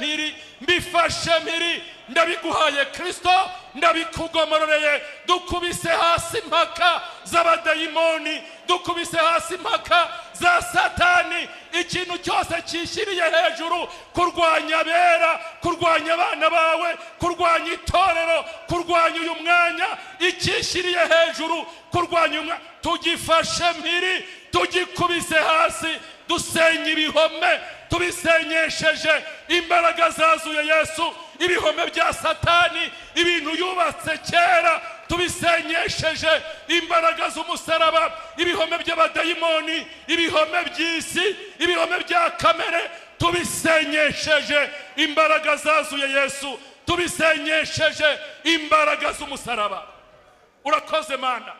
mpiri, ndabiguhaye Kristo, ndabikugomororeye. Dukubise hasi impaka z'abadayimoni, dukubise hasi impaka za Satani, ikintu cyose cyishyiriye hejuru kurwanya abera, kurwanya abana bawe, kurwanya itorero, kurwanya uyu mwanya, icyishyiriye hejuru kurwanya umwanya, tugifashe mpiri, tugikubise hasi, dusenye ibihome, tubisenyesheje imbaraga zazuye Yesu, ibihome bya Satani, ibintu yubatse kera, tubisenyesheje imbaraga z'umusaraba, ibihome by'abadayimoni, ibihome by'isi, ibihome bya kamere, tubisenyesheje imbaraga zazuye Yesu, tubisenyesheje imbaraga z'umusaraba. Urakoze Mana,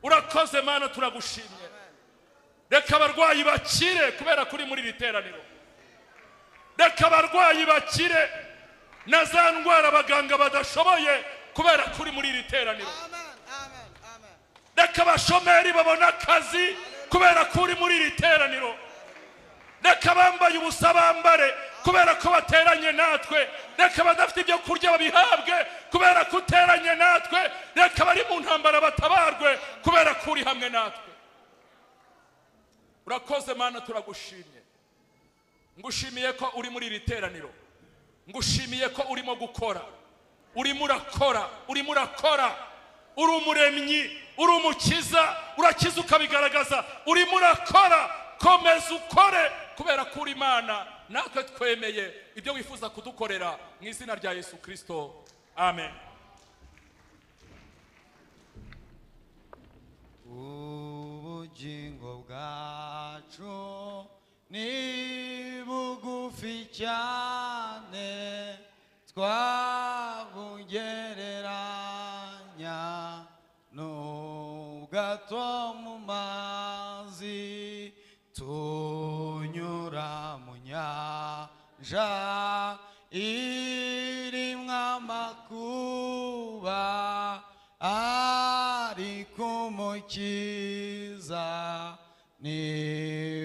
urakoze Mana, turagushimye. Reka abarwayi bakire kubera kuri muri iri teraniro, reka abarwayi bakire na za ndwara abaganga badashoboye kubera kuri muri iri teraniro. Reka abashomeri babona akazi kubera kuri muri iri teraniro. Reka bambaye ubusa bambare kubera ko bateranye natwe. Reka badafite ibyo kurya babihabwe kubera ko uteranye natwe. Reka bari mu ntambara batabarwe kubera ko uri hamwe natwe. Urakoze Mana, turagushimye. Ngushimiye ko uri muri iri teraniro, ngushimiye ko urimo gukora, urimo urakora, uri umuremyi, uri umukiza, urakiza ukabigaragaza, urimo urakora. Komeza ukore kubera ko uri Imana, natwe twemeye ibyo wifuza kudukorera mu izina rya Yesu Kristo, amen. Ubugingo bwacu ni bugufi cyane, twabugereranya n'ubwato mu mazi, tunyura mu nyanja irimwo amakuba, ariko umukiza ni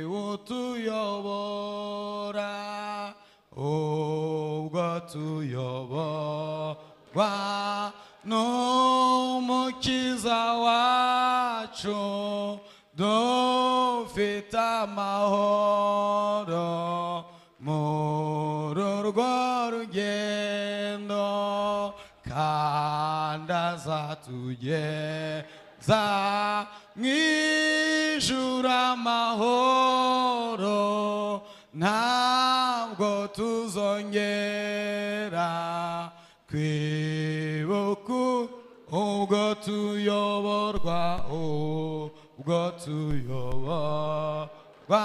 utuyobora, ubwo tuyoborwa n'umukiza wacu, dufite amahoro muri urwo rugendo, kandi azatugeza mw'ijuru amahoro, ntabwo tuzongera kwibuka ubwo tuyoborwa, ubwo tuyoborwa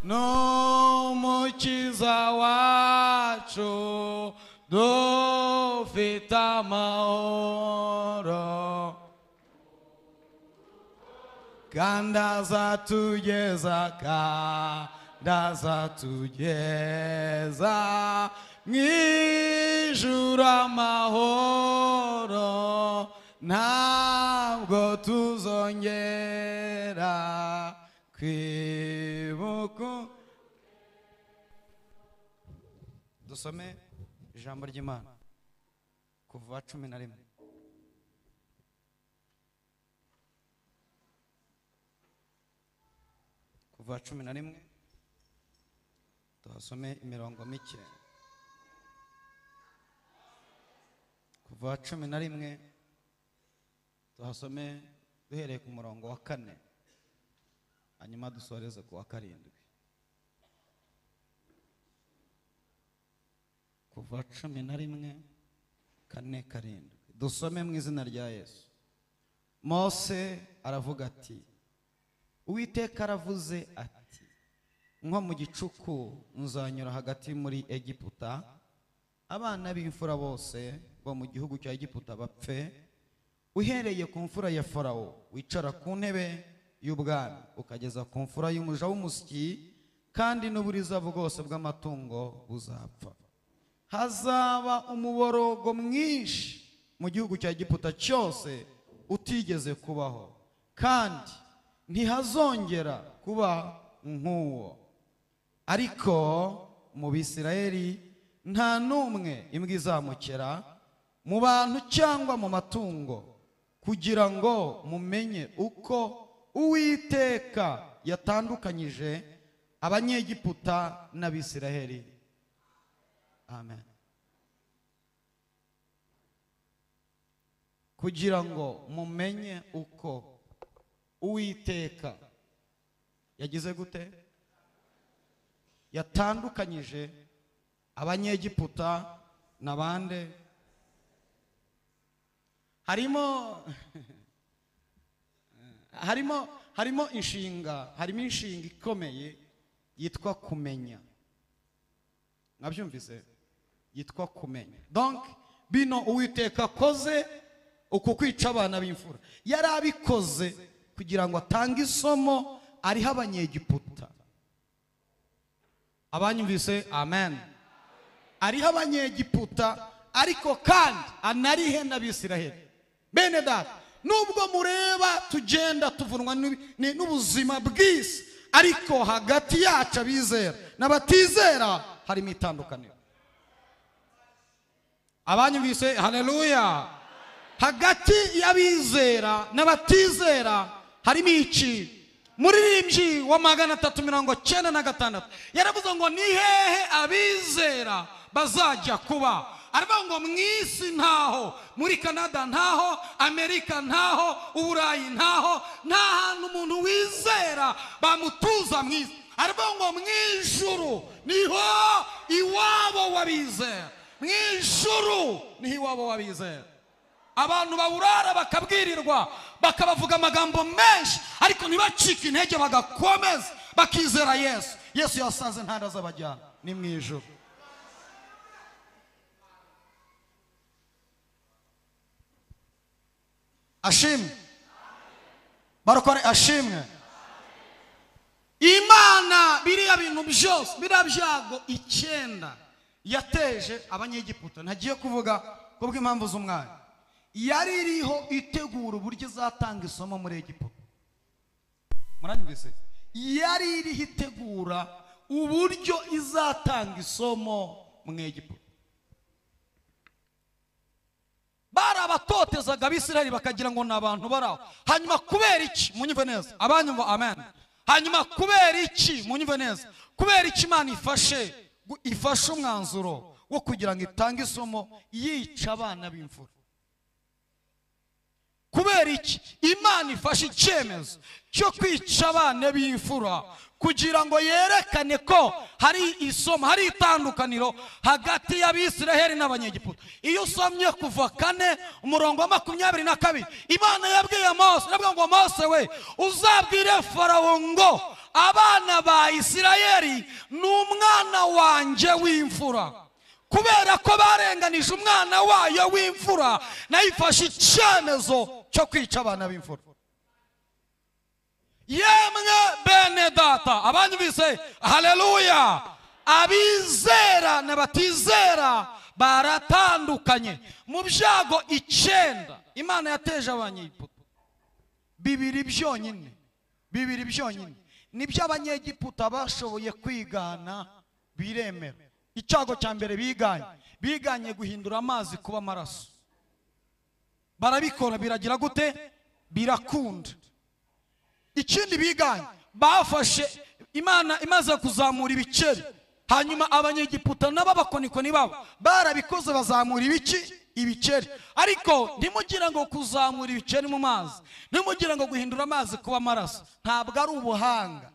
n'umukiza wacu, dufite amahoro, kandi azatugeza mw'ijuru amahoro, ntabwo tuzongera kwibuka. Dusome ijambo ry'Imana kuva 11. Kuva 11 tuhasome imirongo mike. Kuva 11 tuhasome duhereye ku murongo wa 4, hanyuma dusoreze ku wa 7. Kuva 11 4 7 dusome mu izina rya Yesu. Mose aravuga ati, Uwiteka aravuze ati, nko mu gicuku nzanyura hagati muri Egiputa, abana b'imfura bose bo mu gihugu cya Egiputa bapfe, uhereye ku mfura ya Farawo wicara ku ntebe y'ubwami ukageza ku mfura y'umuja w'umusyi, kandi n'uburiza bwose bw'amatungo buzapfa. Hazaba umuborogo mwinshi mu gihugu cya Egiputa cyose utigeze kubaho, kandi ntihazongera kuba nk'uwo. Ariko mu Bisirayeli nta n'umwe imbwa izamukera mu bantu cyangwa mu matungo, kugira ngo mumenye uko Uwiteka yatandukanyije Abanyegiputa n'Abisirayeli. Amen. Kugira ngo mumenye uko Uwiteka yagize gute? Yatandukanyije Abanyegiputa n'abande. harimo inshinga ikomeye yitwa kumenya. Mwabyumvise? Yitwa kumenya. Donc bino Uwiteka koze uku kwica abana b'imfura, yari abikoze kugira ngo atange isomo ariho Abanyegiputa. Abanyumvise? Amen. Ariho Abanyegiputa, ariko kandi anarihe n'Abisirayeli. Bene data, nubwo mureba tugenda tuvunwa n'ubuzima bw'isi, ariko hagati yacu abizera n'abatizera harimo itandukaniro. Abanyumvise? Haleluya. Hagati y'abizera n'abatizera harimo iki? Muririmbyi wa 396 yaravuze ngo ni hehe abizera bazajya kuba? Aravuga ngo mwisi ntaho, muri Canada ntaho, Amerika ntaho, Uburayi ntaho, nta hantu umuntu wizera bamutuza mwisi. Aravuga ngo mwijuru niho iwabo wabizera. Mwijuru niho iwabo wabizera. Abantu baburara bakabwirirwa bakabavuga amagambo menshi, ariko ntibacike intege, bagakomeza bakizera Yesu. Yesu yasanze ntara z'abajyana ni mwijuru. Ashimwe barokore, ashimwe Imana. Biriya bintu byose, biriya byago 9 yateje Abanyegiputa, ntagiye kuvuga kubwo impamvu z'umwanya, yari iriho itegura uburyo izatanga isomo muri Egiputa. Muranyumvise? Yari iriho itegura uburyo izatanga isomo mu Egiputa. Barabatoteza Abisirayeli bakagira ngo n'abantu baraho. Hanyuma kubera iki? Munyumve neza abanyumva? Amen. Hanyuma kubera iki? Munyumve neza. Kubera iki Imana ifashe umwanzuro wo kugira ngo itange isomo yica abana b'imfura? Kubera iki Imana ifashe icyemezo cyo kwica abana b'imfura? Kugira ngo yerekane ko hari isomo, hari itandukaniro hagati y'Abisirayeli n'Abanyegiputa. Iyo usomye kuva 4 umurongo wa 22, Imana yabwiye Mose, yabwiye ngo Mose we uzabwire Farawo ngo abana ba Isirayeli n'umwana wanje w'imfura. Kubera ko barenganije umwana wayo w'imfura, nayifashe icyemezo cyo kwica abana b'imfura. Yemwe bene data, abanyumvise? Haleluya. Abizera n'abatizera baratandukanye. Mu byago 9 Imana yateje Abanyegiputa, 2 byonyine nibyo Abanyegiputa bashoboye kwigana biremera. Icyago cya mbere biganye guhindura amazi kuba amaraso. Barabikora, biragira gute? Birakunda. Ikindi biganye, bafashe Imana imaze kuzamura ibiceri, hanyuma Abanyegiputa n'abakonikoni babo barabikoze bazamura ibiceri. Ariko ntimugira ngo kuzamura ibiceri mu mazi, ntimugira ngo guhindura amazi kuba amaraso, ntabwo ari ubuhanga.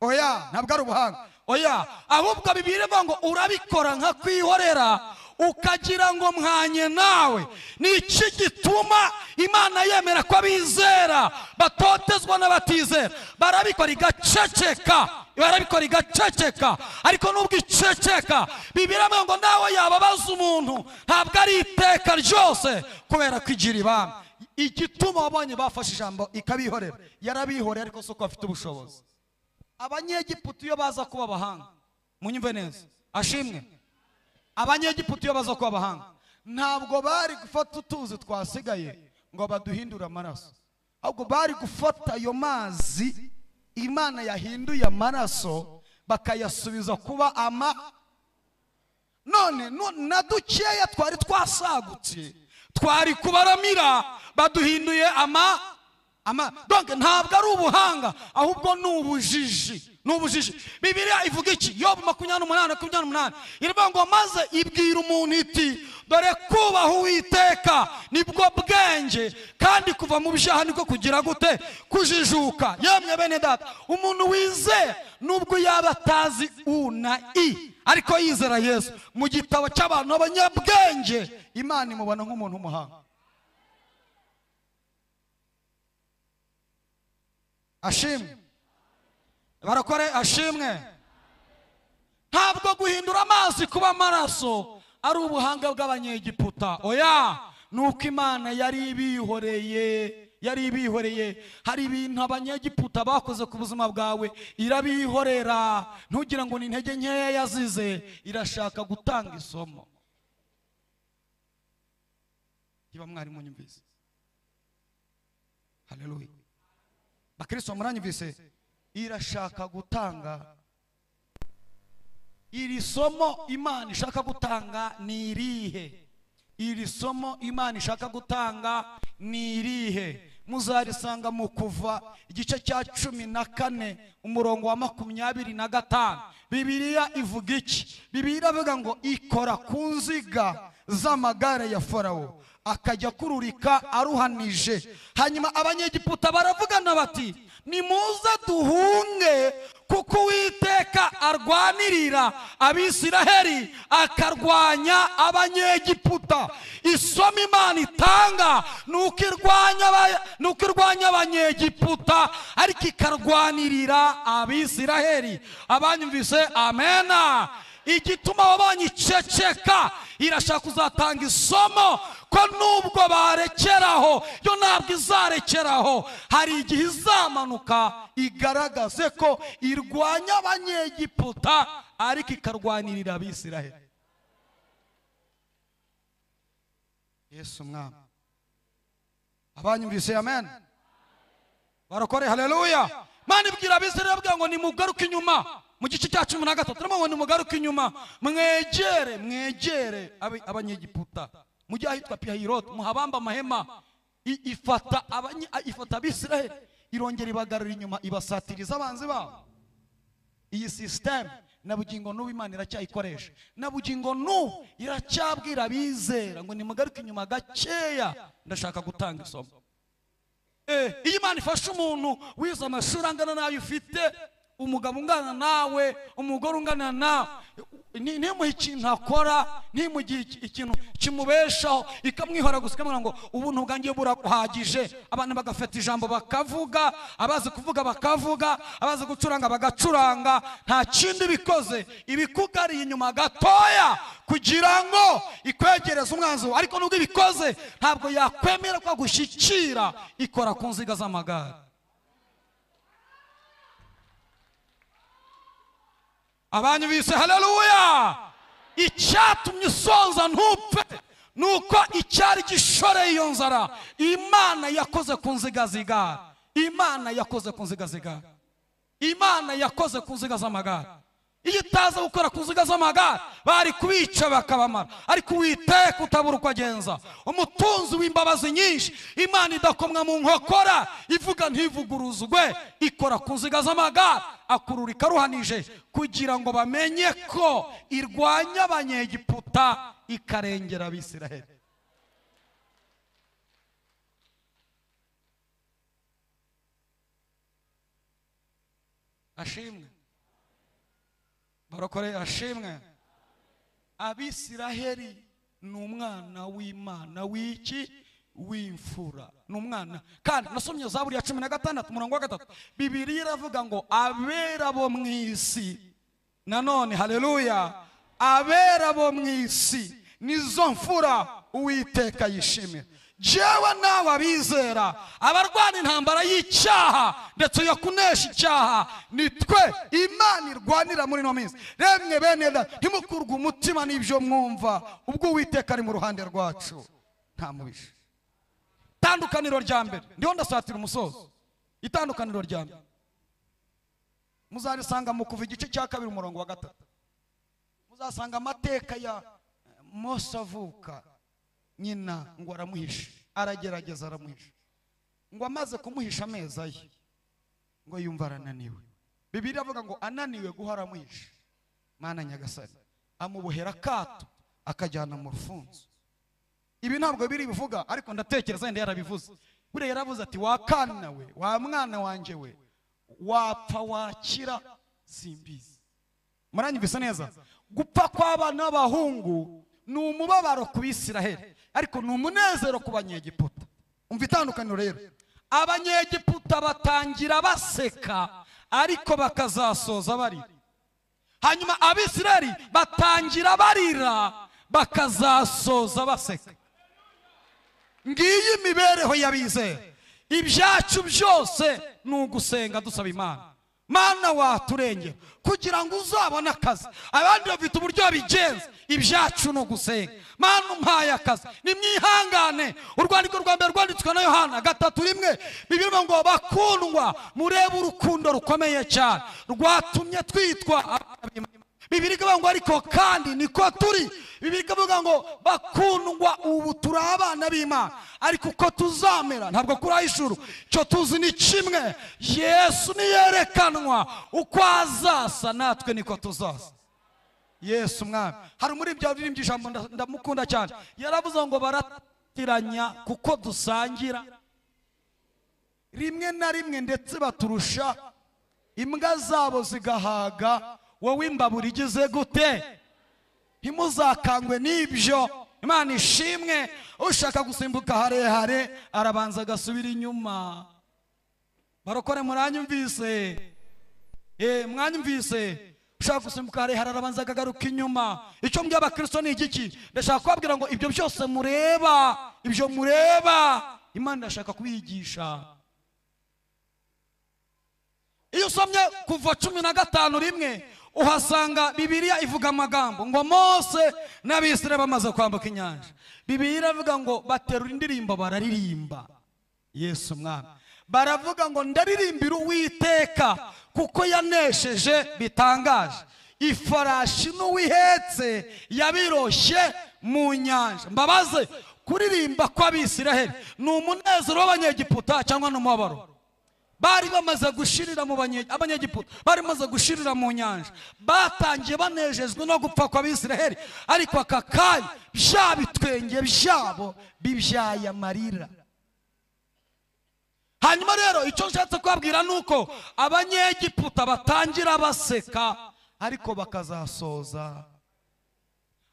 Oya, ntabwo ari ubuhanga. Oya, ahubwo Bibiliya ivuga ngo urabikora nka kwihorera ukagira ngo mwanye nawe. Ni iki gituma Imana yemera ko abizera batotezwa n'abatizera? Barabikora igaceceka barabikora igaceceka, ariko nubwo iceceka Bibiliya ivuga ngo nawe yababaza umuntu ntabwo ari iteka ryose, kubera ko igira ibambe. Igituma wabonye bafashe ijambo ikabihorera, yarabihoreye ariko si uko afite ubushobozi. Abanyegiputa iyo baza kuba abahanga, munyumve neza, ashimwe, Abanyegiputa iyo baza kuba abahanga ntabwo bari gufata utuzi twasigaye ngo baduhindure amaraso, ahubwo bari gufata ayo mazi Imana yahinduye amaraso bakayasubiza kuba none na dukeya twari twasagutse twari kubaramira, baduhinduye donc ntabwo ari ubuhanga, ahubwo ni ubujiji. Bibiliya ivuga iki? Yobu 28:28 iravuga ngo maze ibwira umuntu iti dore kubaha Uwiteka nibwo bwenge, kandi kuva mu byaha niko kugira gute? Kujijuka. Yemwe bene data, umuntu wizeye nubwo yaba atazi u na i, ariko yizera Yesu, mu gitabo cy'abantu b'abanyabwenge Imana imubona nk'umuntu w'umuhanga. Ashimwe, barakore ashimwe. Ntabwo guhindura amazi kuba amaraso ari ubuhanga bw'Abanyegiputa, oya, nuko Imana yari ibihoreye. Hari ibintu Abanyegiputa bakoze ku buzima bwawe, irabihorera. Ntugira ngo ni intege nkeya yazize, irashaka gutanga isomo. Niba mwari munyumvise, haleluya, bakristo muranyumvise, irashaka gutanga iri somo. Imana ishaka gutanga ni irihe? Iri somo Imana ishaka gutanga ni irihe? Muzarisanga mu Kuva igice cya 14 umurongo wa 25. Bibiliya ivuga iki? Bibiliya ivuga ngo ikora ku nziga z'amagare ya Farawo, akajya kururika aruhanije. Hanyuma Abanyegiputa baravugana bati nimuze duhunge, kuko Uwiteka arwanirira Abisiraheli akarwanya Abanyegiputa. Isomo Imana itanga nuko irwanya Abanyegiputa ariko ikarwanirira Abisiraheli. Abanyumvise amena? Igituma wabonye iceceka, irashaka kuzatanga isomo ko nubwo barekeraho yo ntabwo izarekeraho. Hari igihe izamanuka igaragaze ko irwanya Abanyegiputa ariko ikarwanirira Abisiraheli. Yesu mwami, abanyumvise amen? Barakore haleluya. Mana ibwira Abisiraheli avuga ngo nimugaruke inyuma. Mu gice cya 13 turimo ngo nimugaruke inyuma, mwegere Abanyegiputa, mujye ahitwa Pihahiroti, muhabamba amahema. Ifata Abisiraheli, irongera ibagarura inyuma, ibasatiriza abanzi babo. Iyi system na bugingo n'ubu Imana iracyayikoresha. Na bugingo n'ubu iracyabwira abizera ngo nimugaruke inyuma gakeya, ndashaka gutanga isomo. Iyi Imana ifasha umuntu wize amashuri angana nayo ufite, umugabo ungana nawe, umugore ungana nawe, ntimuhe ikintu akora, ntimugihe ikintu kimubeshaho, ikamwihora gusa ikamubwira ngo ubuntu bwanjye burakuhagije. Abantu bagafata ijambo bakavuga, abazi kuvuga bakavuga, abazi gucuranga bagacuranga, nta kindi bikoze, ibikugariye inyuma gatoya kugira ngo ikwegereze umwanzi. Ariko nubwo ibikoze ntabwo yakwemera ko gushyikira, ikora ku nziga z'amagare. Abantu bise haleluya. Icyatumye usonza ntupfe nuko icyari gishoreye iyo nzara Imana yakoze ku nziga z'igare. Imana yakoze ku nziga z'igare. Imana yakoze ku nziga z'amagare. Iyo itaza gukora ku nziga z'amagare bari kubica bakabamara, ariko Uwiteka utabura uko agenza, umutunzi w'imbabazi nyinshi, Imana idakomwa mu nkokora, ivuga ntivuguruzwe, ikora ku nziga z'amagare, akururika ruhanije kugira ngo bamenye ko irwanya Abanyegiputa ikarengera Abisiraheli. Ashimwe, barakore ashimwe. Abisiraheli ni umwana w'Imana w'iki? w'imfura ni umwana. Kandi nasomye Zaburi ya 16 umurongo wa 3, Bibiliya iravuga ngo abera bo mu isi, nanone haleluya, abera bo mu isi nizo mfura Uwiteka yishimira. Jewe nawe abizera abarwana intambara y'icyaha ndetse yo kunesha icyaha, nitwe Imana irwanira muri no minsi. Remwe bene ntimukurwe umutima n'ibyo mwumva, ubwo Uwiteka ari mu ruhande rwacu nta mubisha. Itandukaniro rya mbere, ndiho ndasatira umusozo. Itandukaniro rya mbere muzarisanga mu Kuva igice cya 2 umurongo wa 3. Muzasanga amateka ya Mose avuka, nyina ngo aramuhisha, aragerageza aramuhisha, ngo amaze kumuhisha amezi aye ngo yumva arananiwe. Bibiliya avuga ngo ananiwe guhora amuhisha, Mana nyagasani amubohera akato akajyana mu rufunzo. Ibi ntabwo biri bivuga, ariko ndatekereza yenda yarabivuze. Buriya yaravuze ati wakana we, wa mwana wanje we, wapfa wakira simbizi. Muranyumvise neza? Gupfa kw'abana b'abahungu ni umubabaro ku Bisiraheli, ariko ni umunezero ku Banyegiputa. Umva itandukaniro rero. Abanyegiputa batangira baseka ariko bakazasoza barira. Hanyuma Abisiraheli batangira barira bakazasoza baseka. Ngiyi imibereho y'abizera. Ibyacu byose ni ugusenga dusaba Imana. Mana waturengera kugira ngo uzabone akazi. Abandi bafite uburyo bigenza, ibyacu no gusenga. Mana umpaye akazi, nimwihangane. Urwandiko rwa mbere rwanditswe na Yohana 3:1, Bibiliya ngo bakundwa murebe urukundo rukomeye cyane rwatumye twitwa. Bibiliya ivuga ngo ariko kandi niko turi. Bibiliya ivuga ngo bakundwa ubu turi abana b'Imana, ariko uko tuzamera ntabwo kurahishuru. Cyo tuzi ni kimwe, Yesu niyerekanwa uko azasa natwe niko tuzasa. Yesu mwami. Hari muri ibyo birimbye ijambo ndamukunda cyane, yaravuze ngo baratiranya kuko dusangira rimwe na rimwe, ndetse baturusha imbwa zabo zigahaga, wowe imbabura igize gute? Ntimuzakangwe n'ibyo. Imana ishimwe. Ushaka gusimbuka harehare arabanza agasubira inyuma. Barokore muranyumvise? Mwanyumvise? Ushaka gusimbuka harehare arabanza akagaruka inyuma. Icyo mbwiye abakristo ni igiki? Ndashaka kubabwira ngo ibyo byose mureba, ibyo mureba Imana ndashaka kubigisha. Iyo usomye Kuva 15:1 uhasanga Bibiliya ivuga amagambo ngo Mose n'Abisirayeli bamaze kwambuka inyanja. Bibiliya ivuga ngo baterura indirimbo bararirimba. Yesu mwami. Baravuga ngo ndaririmbira Uwiteka kuko yanesheje bitangaje. Ifarashi n'uwihetse yabiroshye mu nyanja. Mbabaze, kuririmba kw'Abisirayeli ni umunezero w'Abanyegiputa cyangwa n'umubabaro? Bari bamaze gushirira mu Abanyegiputa, bari bamaze gushirira mu nyanja, batangiye banejejwe no gupfa kw'Abisirayeli, ariko aka kanya bya bitwenge byabo bibyaye amarira. Hanyuma rero icyo nshatse kubabwira nuko Abanyegiputa batangira baseka ariko bakazasoza,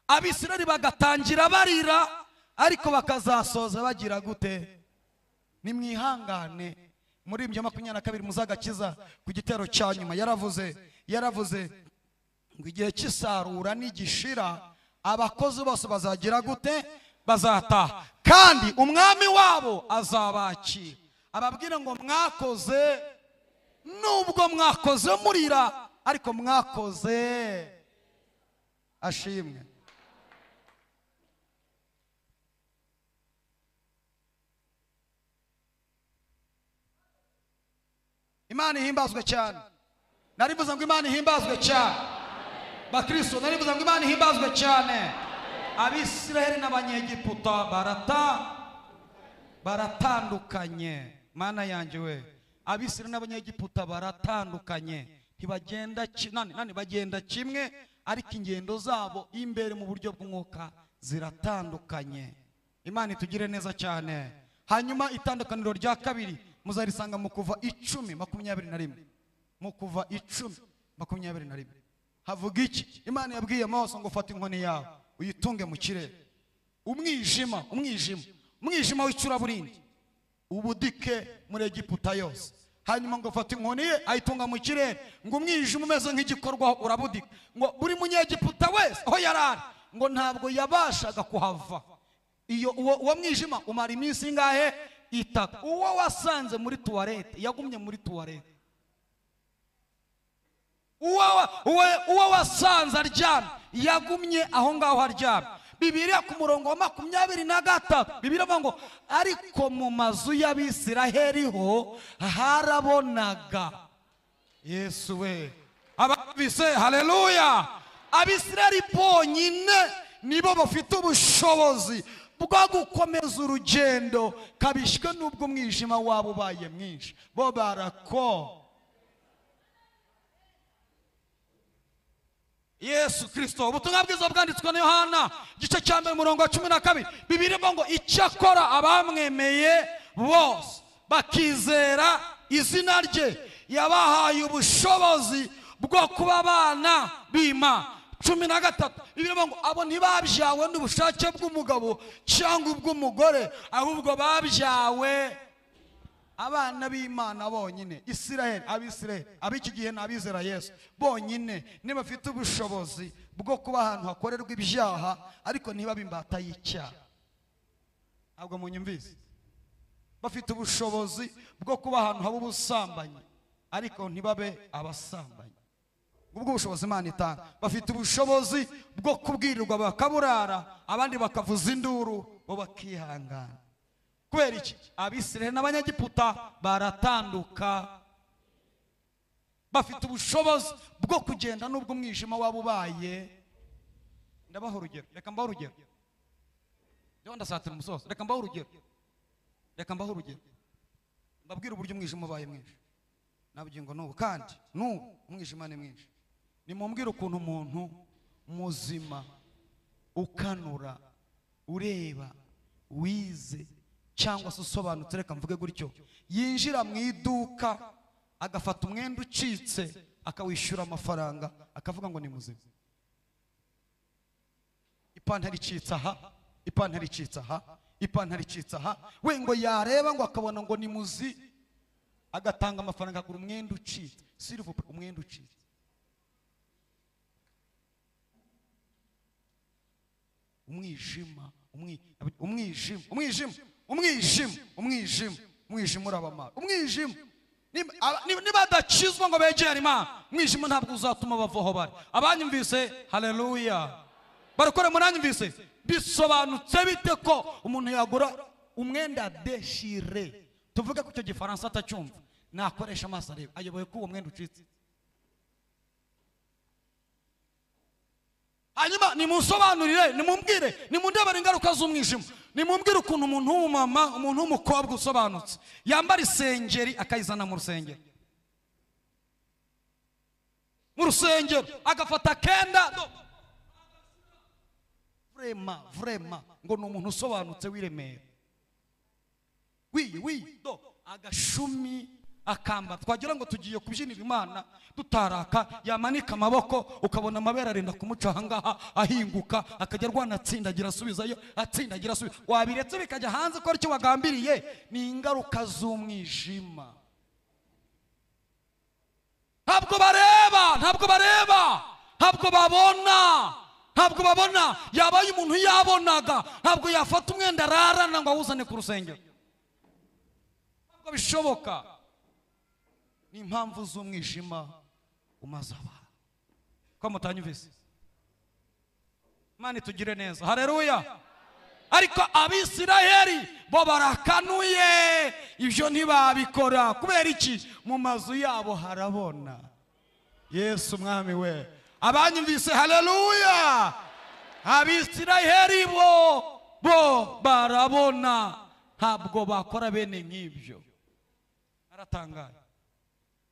Abisirayeli bagatangira barira ariko bakazasoza bagira gute? Nimwihangane. Muri ibyo 22 muzagakiza ku gitero cya nyuma yaravuze ngo igihe cy'isarura nigishira abakozi bose bazagira gute? Bazataha, kandi umwami wabo azabakira ababwira ngo mwakoze, nubwo mwakoze murira ariko mwakoze ashimwe. Imana ihimbazwe cyane. Narivuze ngo Imana ihimbazwe cyane. Bakristo narivuze ngo Imana ihimbazwe cyane. Abisirayeli n'Abanyegiputa baratandukanye. Mana yanjye we, Abisirayeli n'Abanyegiputa baratandukanye. Ntibagenda bagenda kimwe, ariko ingendo zabo imbere mu buryo bw'umwuka ziratandukanye. Imana itugire neza cyane. Hanyuma itandukaniro rya kabiri muzarisanga mu Kuva 10:21. Mu Kuva 10:21 havuga iki? Imana yabwiye Mose ngo fata inkoni yawe uyitunge mu kirere. Umwijima umwijima w'icuraburindi ubudike muri Egiputa yose. Hanyuma ngo afata inkoni ye ayitunga mu kirere, ngo umwijima umeze nk'igikorwa urabudika, ngo buri munyegiputa wese aho yarari ngo ntabwo yabashaga kuhava. Uwo mwijima umara iminsi ingahe? 3. Uwo wasanze muri tuwarete yagumye muri tuwarete. Uwo wasanze aryamye yagumye aho ngaho aryamye. Bibiliya ku murongo wa 23 Bibiliya avuga ngo ariko mu mazu y'Abisiraheli ho harabonaga. Yesu we, ababise haleluya. Abisiraheli bonyine nibo bafite ubushobozi bwo gukomeza urugendo kabishwe n'ubwo umwijima wabo ubaye mwinshi. Bo barako Yesu Kristo. Ubutumwa bwiza bwanditswe na Yohana igice cya 1 umurongo wa 12 Bibiliya ivuga ngo icyakora abamwemeye bose bakizera izina rye yabahaye ubushobozi bwo kuba abana b'Imana. 13 Bibiliya ivuga ngo abo ntibabyawe n'ubushake bw'umugabo cyangwa ubw'umugore, ahubwo babyawe abana b'Imana bonyine. Isiraheli, Abisiraheli ab'iki gihe n'abizera Yesu bonyine niba bafite ubushobozi bwo kuba ahantu hakorerwa ibyaha ariko ntibabe imbata y'icyaha. Ntabwo munyumvise? Bafite ubushobozi bwo kuba ahantu haba ubusambanyi ariko ntibabe abasambanyi. Ubwo bushobozi Imana itanga. Bafite ubushobozi bwo kubwirirwa bakaburara, abandi bakavuza induru bo bakihangana. Kubera iki? Abisiraheli n'Abanyegiputa baratanduka. Bafite ubushobozi bwo kugenda n'ubwo umwijima wabo ubaye. Ndabaho urugero, reka mbaho urugero. Ndio ndasatira umusozo, reka mbaho urugero. Reka mbaho urugero. Mbabwira uburyo umwijima ubaye mwinshi. Nabwiye ngo n'ubu kandi umwijima ni mwinshi. Nimumbwira ukuntu umuntu muzima ukanura ureba wize cyangwa se usobanutse, reka mvuge gutyo, yinjira mu iduka agafata umwenda ucitse akawishyura amafaranga akavuga ngo ni muzima. Ipantaro icitse aha, ipantaro icitse aha, ipantaro icitse aha, we ngo yareba ngo akabona ngo ni muzi, agatanga amafaranga agura umwenda ucitse. Sirivupe umwenda ucitse. Umwijima urabamara. Umwijima niba adakizwa ngo begere Imana, umwijima ntabwo uzatuma bavaho bari. Abanyumvise haleluya? Barakore muranyumvise? Bisobanutse bite ko umuntu yagura umwenda deshire? Tuvuge ko icyo gifaransa atacyumva, nakoresha amaso areba, ayoboye ko uwo mwenda ucitse. Hanyuma nimusobanurire, nimumbwire, nimundebere ingaruka z'umwijima. Nimumbwire ukuntu umuntu w'umumama, umuntu w'umukobwa usobanutse yambara isengeri akayizana mu rusengero. Mu rusengero agafata kenda vrema ngo ni umuntu usobanutse w'iremera. Agashumi akamba, twagira ngo tugiye kubyinira Imana dutaraka, yamanika amaboko ukabona amabere arenda kumuca ahangaha ahinguka, akajya rwanatsindagira asubizayo, atsindagira asubiza. Wabiretse bikajya hanze ko aricyo wagambiriye. Ni ingaruka z'umwijima. Ntabwo babona. Yabaye umuntu yabonaga, ntabwo yafata umwenda ararana ngo awuzane ku rusengero. Ntabwo bishoboka. Ni impamvu z'umwijima umaze abantu. Ko mutanyumvise? Imana itugire neza. Haleluya. Ariko Abisiraheli bo barakanuye, ibyo ntibabikora. Kubera iki? Mu mazu yabo harabona. Yesu mwami we. Abanyumvise haleluya? Abisiraheli bo barabona, ntabwo bakora bene nk'ibyo.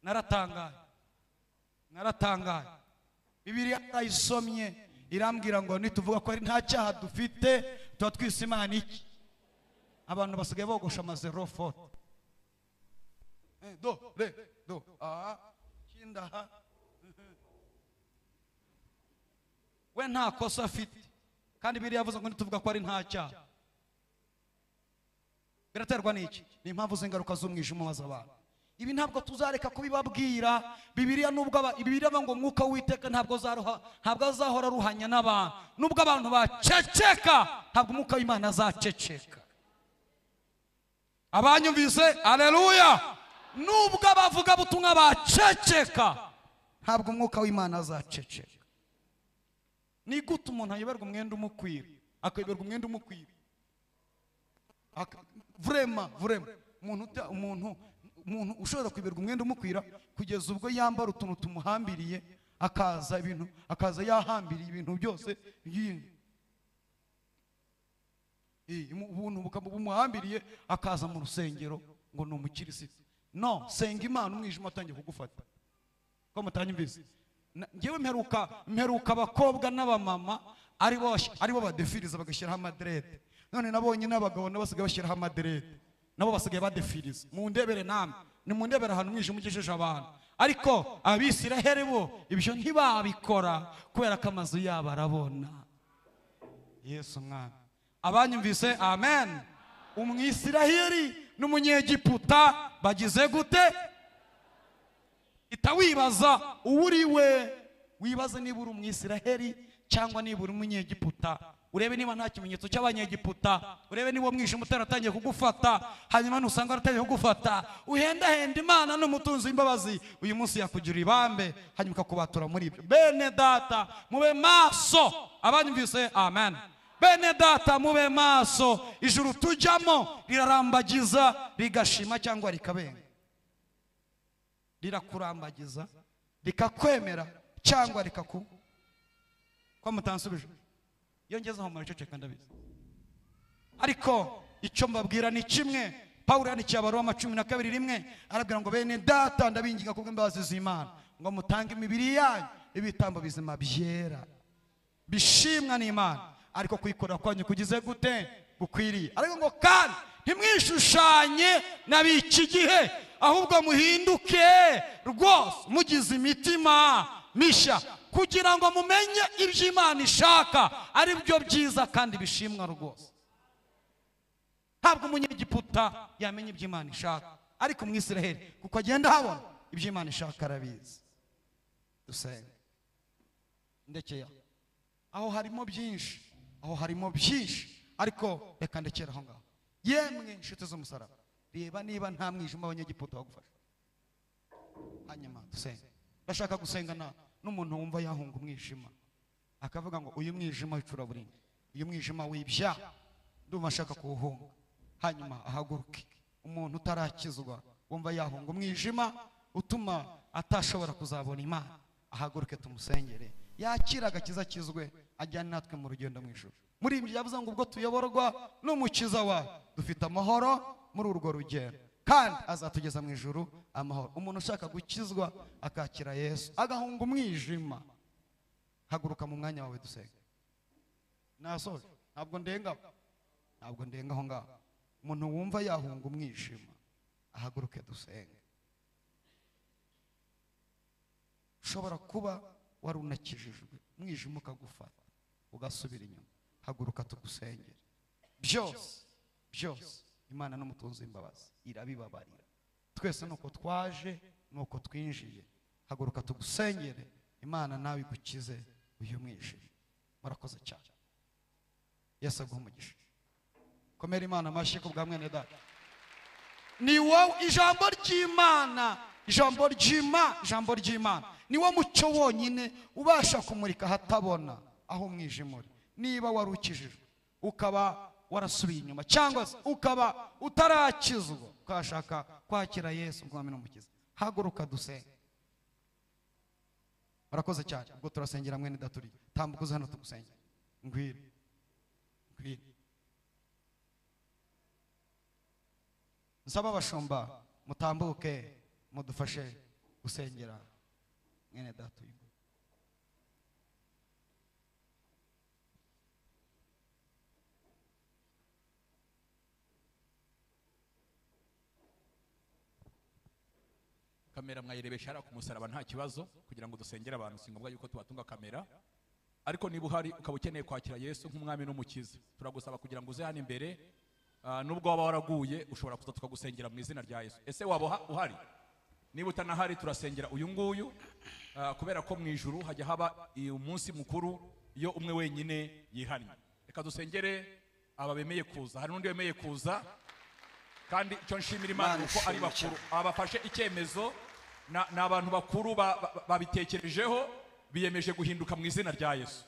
Naratangaye. Bibiliya yarayisomye irambwira ngo nituvuga ko ari nta cyaha dufite tuba twise Imana iki? Abantu basigaye bogosha amazero foto. Kindaha. We nta kosa afite, kandi Bibiliya yavuze ngo nituvuga ko ari nta cyaha. biraterwa n'iki? Ni impamvu z'ingaruka z'umwijima maze abantu. Ibi ntabwo tuzareka kubibabwira. Bibiliya Bibiliya ngo umwuka w'Uwiteka ntabwo azahora ruhanya n'abantu. Nubwo abantu baceceka, ntabwo umwuka w'Imana azaceceka. Abanyumvise? Haleluya! Nubwo abavuga butumwa baceceka, ntabwo umwuka w'Imana azaceceka. Ni gute umuntu ayoberwa umwenda umukwira? Akayoberwa umwenda umukwira. Vraiment umuntu ushobora kwiberwa umwenda umukwira kugeza ubwo yambara utuntu tumuhambiriye, akaza yahambiriye ibintu byose ubuntu bumuhambiriye, akaza mu rusengero ngo ni umukirisitu. No, senga Imana umwijima atangiye kugufata. Ko mutanyumvise? Ngewe mperuka abakobwa n'abamama aribo badefiriza bagashyiraho amadrede. None nabonye n'abagabo nabo basigaye bashyiraho amadrede, nabo basigaye badefiriza. Mundebere namwe, nimundebere ahantu umwijima ugejeje abantu. Ariko Abisiraheli bo ibyo ntibabikora kubera ko amazu yabo arabona. Yesu mwana. Abanyumvise? Amen. Umwisiraheli n'umunyegiputa bagize gute? Itawibaza uwuriwe, wibaza niba uri umwisiraheli cyangwa niba uri umunyegiputa. Urebe niba nta kimenyetso cy'abanyegiputa, urebe niba umwijima utaratangiye kugufata, hanyuma nusanga waratangiye kugufata, uhendahenda Imana n'umutunzi w'imbabazi, uyu munsi yakugira ibambe, hanyuma ukakubatura muri ibyo. Bene data mube maso. Abanyumvise? Amen. Bene data mube maso. Ijuru tujyamo rirarambagiza, rigashima cyangwa rikabenga. Rirakurambagiza, rikakwemera cyangwa kwa mutansubije. Iyo ngezeho muraceceka ndabizi. Ariko icyo mbabwira ni kimwe. Pawulo yandikiye Abaroma 12:1 arabwira ngo bene data ndabinginga kubw'imbabazi z'Imana ngo mutange imibiri yanyu ibitambo bizima byera bishimwa n'Imana, ariko kuyikorera kwanyu kugize gute? Gukwiriye. Ariko ngo kandi ntimwishushanye n'ab'iki gihe, ahubwo muhinduke rwose mugize imitima mishya, kugira ngo mumenye ibyo Imana ishaka ari byo byiza kandi bishimwa rwose. Ntabwo umunyegiputa yamenya ibyo Imana ishaka, ariko umwisiraheli kuko agenda habona ibyo Imana ishaka arabizi. Dusenge. Ndekeye aho harimo byinshi, ariko reka ndekere aho ngaho. Yemwe inshuti z'umusaraba, reba niba nta mwijima w'abanyegiputa wagufasha. Hanyuma dusenge. Bashaka gusengana n'umuntu wumva yahunga umwijima, akavuga ngo uyu mwijima w'icuraburindi, uyu mwijima w'ibyaha ndumva ashaka kuwuhunga. Hanyuma ahaguruke. Umuntu utarakizwa wumva yahunga umwijima utuma atashobora kuzabona Imana, ahaguruke tumusengere, yakira agakiza kizwe, ajyane natwe mu rugendo mu ijuru. Muri ibyo yavuze ngo ubwo tuyoborwa n'umukiza wawe dufite amahoro muri urwo rugendo, kandi azatugeza mu ijuru amahoro. Umuntu ushaka gukizwa akakira Yesu agahunga umwijima, haguruka mu mwanya wawe dusenge. Nasoje, ntabwo ndengaho ngaho. Umuntu wumva yahunga umwijima ahaguruke dusenge. Ushobora kuba wari unakijijwe, umwijima ukagufata ugasubira inyuma, haguruka tugusengere. Byose Imana n'umutunzi w'imbabazi irabibabarira. Twese nuko twaje, nuko twinjiye. Haguruka tugusengere, Imana nawe igukize uyu mwijima. Murakoze cyane. Yesu aguhe umugisha. Komera Imana amashyi kubwa mwene data. Ni wowe ijambo ry'Imana ni wo mucyo wonyine ubasha kumurika hatabona aho umwijima uri. Niba wari ukijijwe ukaba warasubiye inyuma, cyangwa ukaba utarakizwa ukashaka kwakira Yesu umwami n'umukiza, haguruka dusenge. Murakoze cyane. Ubwo turasengera mwene data, tambuka uze hano tugusengere. Ngwira. Nsaba abashumba mutambuke mudufashe gusengera mwene data. Kamera mwayirebesha hariya ku musaraba nta kibazo, kugira ngo dusengere abantu, si ngombwa yuko tubatunga kamera. Ariko niba uhari ukaba ukeneye kwakira Yesu nk'umwami n'umukiza, turagusaba kugira ngo uze hano imbere nubwo waba waraguye ushobora kuza tukagusengera mu izina rya Yesu. Ese waba uhari? Niba utanahari turasengera uyu nguyu, kubera ko mu ijuru hajya haba umunsi mukuru iyo umwe wenyine yihannye. Reka dusengere aba bemeye kuza. Hari n'undi wemeye kuza, kandi icyo nshimira Imana uko ari bakuru abafashe icyemezo, n'abantu bakuru babitekerejeho, biyemeje guhinduka mu izina rya Yesu.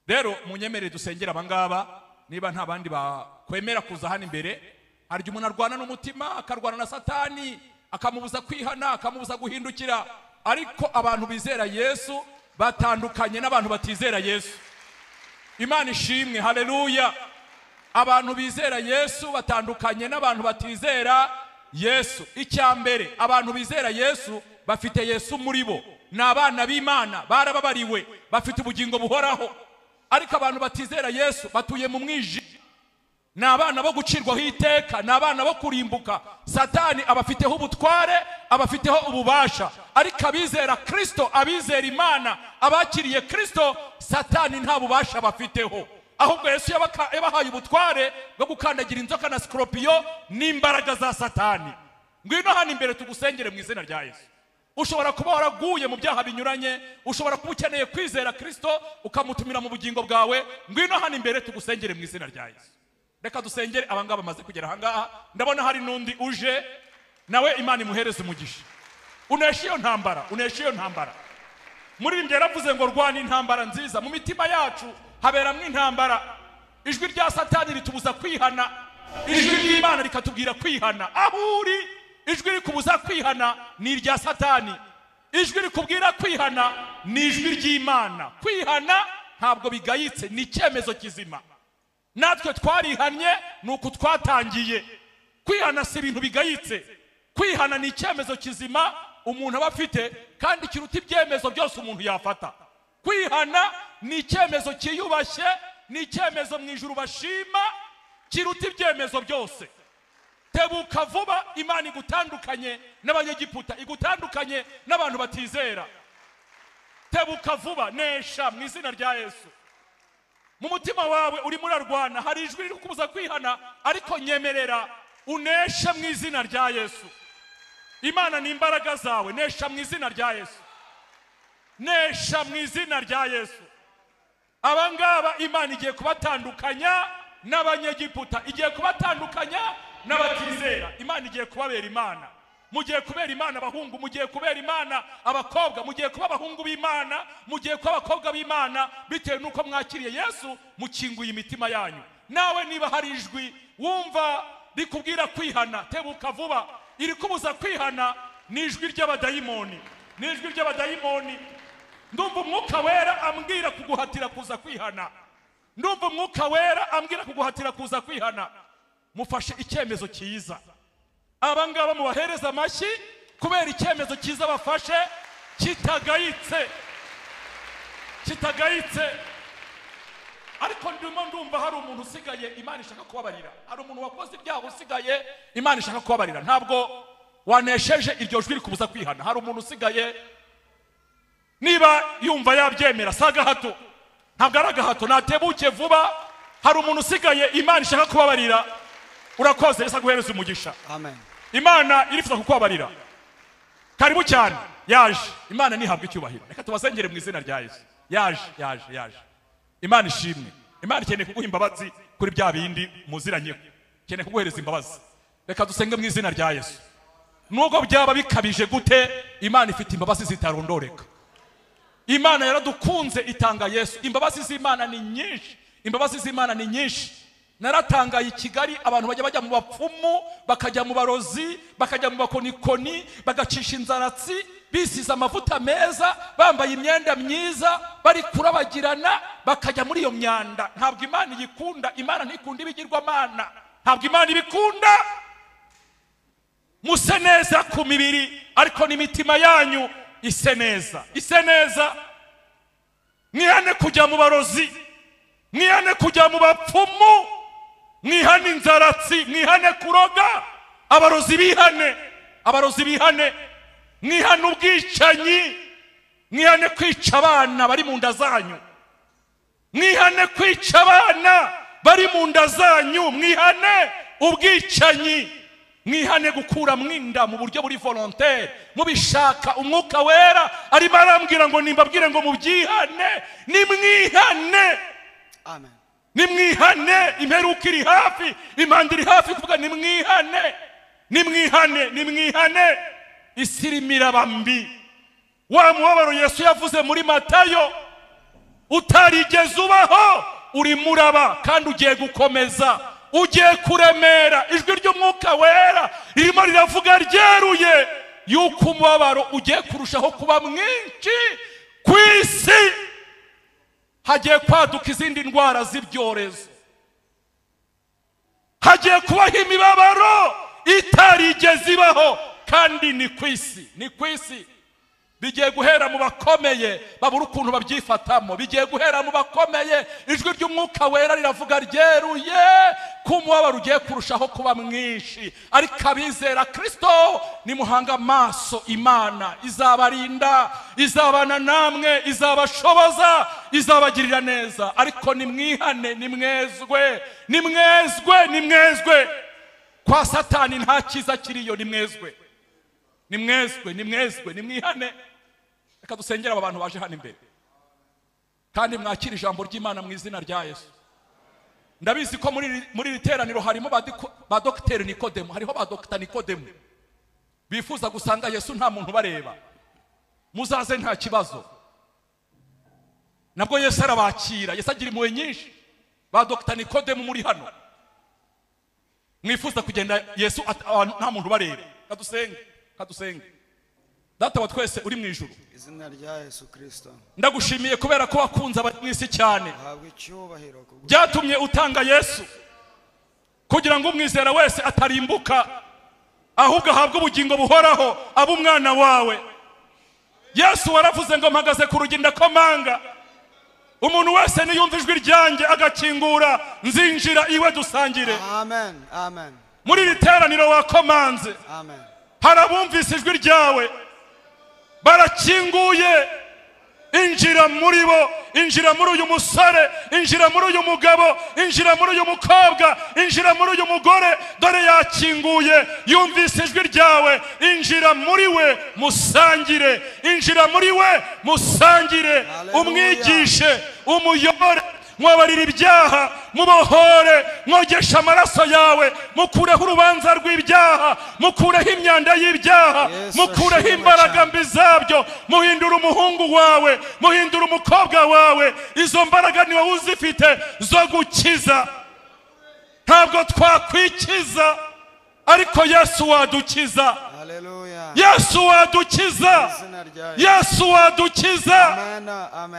Rero munyemerere dusengera abangaba. Niba nta bandi bakwemera kuza hano imbere, harya umuntu arwana n'umutima, akarwana na Satani, akamubuza kwihana, akamubuza guhindukira. Ariko abantu bizera Yesu batandukanye n'abantu batizera Yesu. Imana ishimwe, haleluya. Abantu bizera Yesu batandukanye n'abantu batizera Yesu. Icyambere, abantu bizera Yesu bafite Yesu muri bo, n'abana b'Imana, barababariwe, bafite ubugingo buhoraho. Ariko abantu batizera Yesu batuye mu mwijima, n'abana bo gucirwaho iteka, n'abana bo kurimbuka. Satani abafiteho ubutware, abafiteho ububasha. Ariko abizera Kristo, abizera Imana, abakiriye Kristo, Satani nta bubasha bafiteho. Ahubwo Yesu yabahaye ubutware bwo gukandagira inzoka na scorpion n'imbaraga za Satani. Ngwino hano imbere tugusengere mu izina rya Yesu. Ushobora kuba waraguye mu byaha binyuranye, ushobora kuba ukeneye kwizera Kristo ukamutumira mu bugingo bwawe. Ngwino hano imbere tugusengere mu izina rya Yesu. Reka dusengere abangaba bamaze kugera ahangaha. Ndabona hari n'undi uje, nawe Imana imuhereze umugisha. Unesha iyo ntambara, unesha iyo ntambara. Muri njye yaravuze ngo rwana intambara nziza. Mu mitima yacu haberamwe intambara. Ijwi rya Satani ritubuza kwihana, ijwi ry'Imana rikatubwira kwihana. Aho uri, ijwi rikubuza kwihana ni irya Satani, ijwi rikubwira kwihana ni ijwi ry'Imana. Kwihana ntabwo bigayitse, ni icyemezo kizima. Natwe twarihanye nuko twatangiye. Kwihana si ibintu bigayitse, kwihana ni icyemezo kizima umuntu aba afite, kandi kiruta ibyemezo byose umuntu yafata. Kwihana ni icyemezo kiyubashye, ni icyemezo mu ijuru bashima, kiruta ibyemezo byose. Tebuka vuba, Imana igutandukanye n'abanyegiputa, igutandukanye n'abantu batizera. Tebuka vuba, nesha mu izina rya Yesu. Mu mutima wawe urimo urarwana, hari ijwi riri kubuza kwihana, ariko nyemerera uneshe mu izina rya Yesu. Imana ni imbaraga zawe, nesha mu izina rya Yesu. Nesha mu izina rya Yesu. Abangaba Imana igiye kubatandukanya n'abanyegiputa, igiye kubatandukanya n'abatizera. Imana igiye kubabera Imana. Mugiye kubera Imana abahungu, mugiye kubera Imana abakobwa, mugiye kuba abahungu b'Imana, mugiye kuba abakobwa b'Imana, bitewe nuko mwakiriye Yesu, mukinguye imitima yanyu. Nawe niba hari ijwi wumva rikubwira kwihana, tebuka vuba. Iri kubuza kwihana ni ijwi ry'abadayimoni, ni ijwi ry'abadayimoni. Ndumva umwuka wera ambwira kuguhatira kuza kwihana. Ndumva umwuka wera ambwira kuguhatira kuza kwihana. Mufashe icyemezo cyiza. Abangaba mubahereza amashyi kubera icyemezo cyiza bafashe kitagayitse, kitagayitse. Ariko ndumva hari umuntu usigaye Imana ishaka kubabarira. Hari umuntu wakoze ibyaha usigaye Imana ishaka kubabarira. Ntabwo wanesheje iryo jwi rikubuza kwihana. Hari umuntu usigaye, niba yumva yabyemera saga hato, ntabwo ari agahato, natebuke vuba. Hari umuntu usigaye Imana ishaka kubabarira. Urakoze, Yesu aguhereze umugisha. Amen. Imana irifuza kukubabarira. Karibu cyane, yaje. Imana nihabwe icyubahiro. Reka tubasengere mu izina rya Yesu. Yaje. Imana ishimwe. Imana ikeneye kuguha imbabazi kuri bya bindi muziranye. Ikeneye kuguhereza imbabazi. Reka dusenge mu izina rya Yesu. Nubwo byaba bikabije gute, Imana ifite imbabazi zitarondoreka. Imana yaradukunze itanga Yesu. Imbabazi z'Imana ni nyinshi. Imbabazi z'Imana ni nyinshi. Naratangaye i Kigali, abantu bajya mu bapfumu, bakajya mu barozi, bakajya mu bakonikoni, bagacisha inzaratsi, bisize amavuta meza, bambaye imyenda myiza, bari kurabagirana, bakajya muri iyo myanda. Ntabwo Imana igikunda. Imana ntikunda ibigirwamana. Ntabwo Imana ibikunda. Muse neza ku mibiri, ariko n'imitima yanyu ise neza. Ise neza. Mwihane kujya mu barozi, mwihane kujya mu bapfumu, mwihane inzaratsi, mwihane kuroga. Abarozi bihane, abarozi bihane. Mwihane ubwicanyi, mwihane kwica abana bari mu nda zanyu, mwihane kwica abana bari abari mu nda zanyu mwihane ubwicanyi, mwihane gukura mwinda mu buryo buri volontaire mubishaka. Umwuka wera arimo arambwira ngo nimbabwire ngo mubyihane, nimwihane. Amen. Nimwihane, imperuka iri hafi, impanda iri hafi kuvuga nimwihane, nimwihane, nimwihane. Isi irimo iraba mbi. Wa mubabaro Yesu yavuze muri Matayo utarigeze ubaho urimo uraba kandi ugiye gukomeza, ugiye kuremera. Ijwi ry'umwuka wera ririmo riravuga ryeruye yuko umubabaro ugiye kurushaho kuba mwinshi ku isi. Hagiye kwaduka izindi ndwara z'ibyorezo, hagiye kubaho imibabaro itarigeze ibaho, kandi ni ku isi, ni ku isi. Bigiye guhera mu bakomeye babura ukuntu babyifatamo, bigiye guhera mu bakomeye. Ijwi ry'umwuka wera riravuga ryeruye ko umubabaro ugiye kurushaho kuba mwinshi. Ariko abizera Kristo nimuhanga amaso, Imana izabarinda, izabana namwe, izabashoboza, izabagirira neza. Ariko nimwihane, nimwezwe, nimwezwe, nimwezwe. Kwa Satani nta cyiza kiriyo, nimwezwe, nimwezwe, nimwezwe, nimwihane. Reka dusengera aba bantu baje hano imbere kandi mwakira ijambo ry'Imana mu izina rya Yesu. Ndabizi ko muri riteraniro harimo ba Dr. Nikodemu, hariho ba Dr. Nikodemu bifuza gusanga Yesu nta muntu bareba. Muzaze nta kibazo, nabwo Yesu arabakira. Yesu agira impuhwe nyinshi. Ba Dr. Nikodemu muri hano mwifuza kugenda Yesu nta muntu bareba. Kadusenge, kadusenge. Data wa twese uri mu ijuru, izina rya Yesu Kristo, ndagushimiye kubera ko wakunze abari mu isi cyane. habwe icyubahiro Byatumye utanga Yesu kugira ngo umwizera wese atarimbuka, ahubwo ahabwe ubugingo buhoraho, aba umwana wawe. Yesu waravuze ngo mpagaze ku rugi ndakomanga, umuntu wese niyumva ijwi ryanjye agakingura, nzinjira iwe dusangire. Amen, amen. Muri riteraniro wakomanze, Amen. harabumvise ijwi ryawe, barakinguye. Injira muri bo, injira muri uyu musore, injira muri uyu mugabo, injira muri uyu mukobwa, injira muri uyu mugore. Dore yakinguye, yumvise ijwi ryawe. Injira muri we musangire, injira muri we musangire. Umwigishe, umuyobore, mwabarira ibyaha, mubohore, mwogesha amaraso yawe, mukureho urubanza rw'ibyaha, mukureho imyanda y'ibyaha, mukureho imbaraga mbi zabyo. Muhindura umuhungu wawe, muhindura umukobwa wawe. Izo mbaraga ni wowe uzifite zo gukiza. Ntabwo twakwikiza, ariko Yesu wadukiza. Yesu wadukiza, Yesu wadukiza.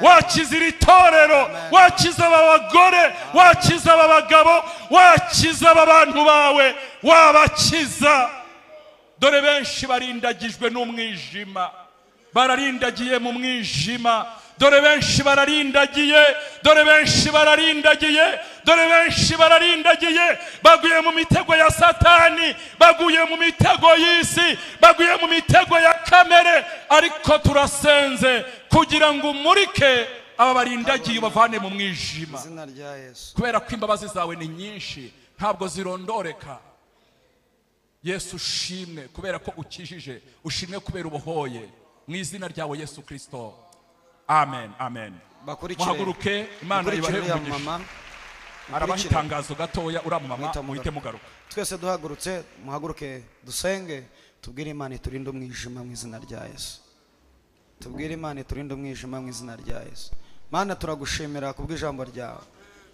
Wakiza iri torero, wakiza aba bagore, wakiza aba bagabo, wakiza aba bantu bawe, wabakiza. Dore benshi barindagijwe n'umwijima, bararindagiye mu mwijima. Dore benshi bararindagiye, dore benshi bararindagiye, dore benshi bararindagiye. Baguye mu mitego ya Satani, baguye mu mitego y'isi, baguye mu mitego ya kamere. Ariko turasenze kugira ngo umurike aba barindagiye bavane mu mwijima, kubera ko imbabazi zawe ni nyinshi, ntabwo zirondoreka. Yesu ushimwe kubera ko ukijije, ushimwe kubera ubohoye. Mu izina ryawe Yesu Kristo, amen, amen. Muhaguruke, Imana ibahe umugisha. Arabaha itangazo gatoya, uriya mama muhite mugaruka. Twese duhagurutse, muhaguruke dusenge, tubwire Imana iturinde umwijima mu izina rya Yesu. Tubwire Imana iturinde umwijima mu izina rya Yesu. Mana, turagushimira kubw'ijambo ryawe.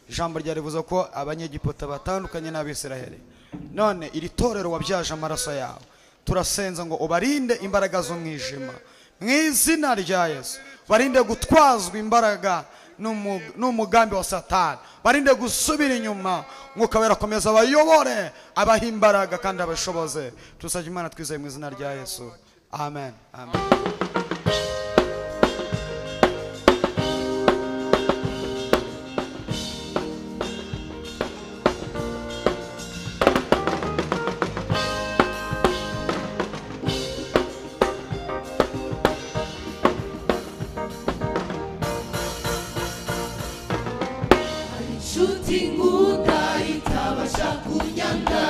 Ijambo ryawe rivuze ko abanyegiputa batandukanye n'Abisiraheli, none iri torero wabyaje amaraso yawe. Turasenza ngo ubarinde imbaraga z'umwijima mu izina rya Yesu. Barinde gutwazwa imbaraga n'umugambi wa Satani, barinde gusubira inyuma. Mwuka wera komeza abayobore, abaha imbaraga kandi abashoboze. Tusabye Imana twizeye mu izina rya Yesu, amen, amen. Shooting good. ubasha kunyanga.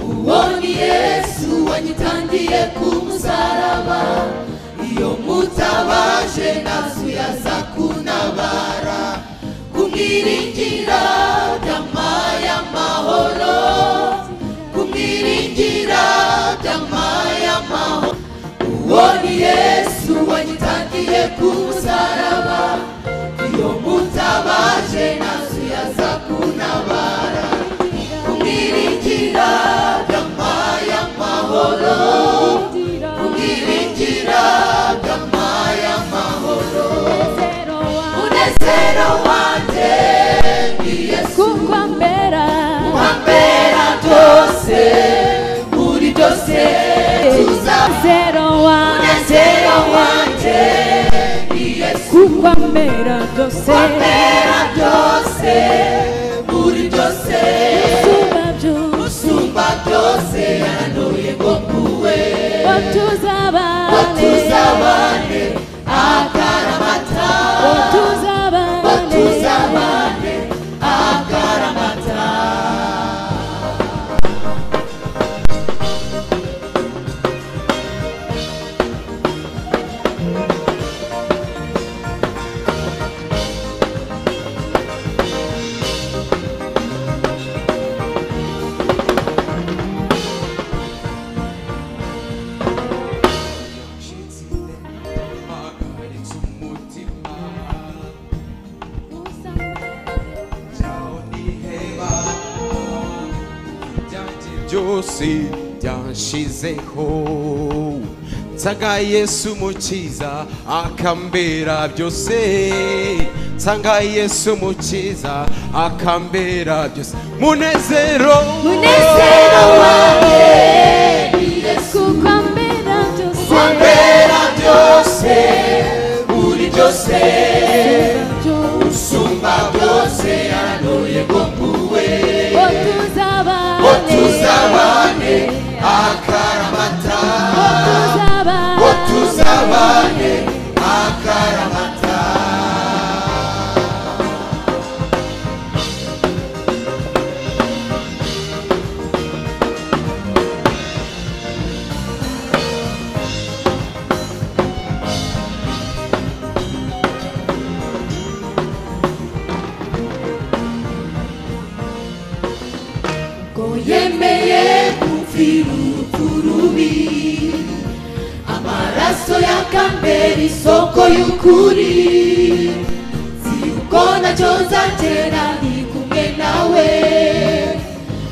Uwo ni Yesu wanyitangiye ku musaraba, iyo mutabaje nazuyaza kunabara. Kumwiringira byamaye amahoro, kumwiringira byamaye amahoro. Uwo ni Yesu wanyitangiye ku musaraba, iyo mutabaje nazuyaza kunabara. Kumwiringira byamaye amahoro, kumwiringira byamaye amahoro. Munezero wanje ni Yesu, kukwambera byose muri byose. Munezero wanje ni Yesu, kukwambera byose muri byose. Usumba byose yarandoye ngo mpuwe, tuzabane akaramata, tuzabane akaramata. byose byanshizeho, nsanga Yesu mukiza akambera byose, nsanga Yesu mukiza akambera byose. Munezero wanjye ni Yesu, kukwambera byose muri byose. Usumba byose yarandoye ngo mpuwe, tuzabane akaramata, tuzabane akaramata. Yemeye kumvira urupfu rubi, amaraso yakambera isoko y'ukuri. Si uko nacyo nzagera ndi kumwe nawe,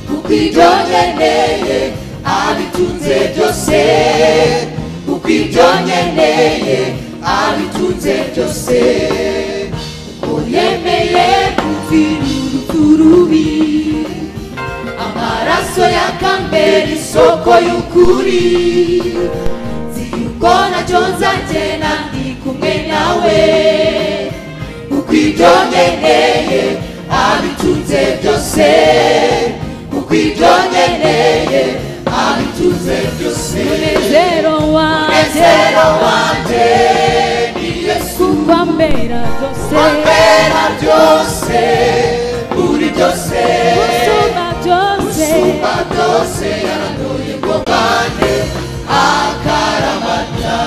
kuko ibyo nkeneye abitunze byose, kuko ibyo nkeneye abitunze byose. Uko yemeye kumvira urupfu rubi, amaraso yakambera isoko y'ukuri. Si uko nacyo nzagenda ndi kumwe nawe, kuko ibyo nkeneye abitunze byose, kuko ibyo nkeneye abitunze byose. Munezero wanje ni Yesu, kukwambera byose muri byose. Usumba byose yarandoye ngo mbane akaramata.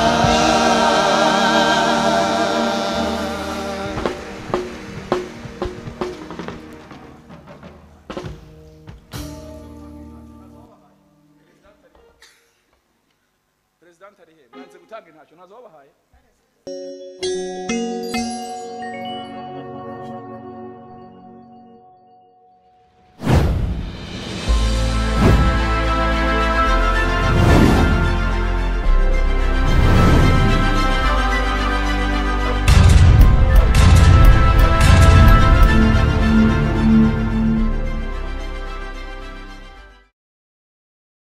President ari he? Mwanze gutanga intacyo nazo babahaye.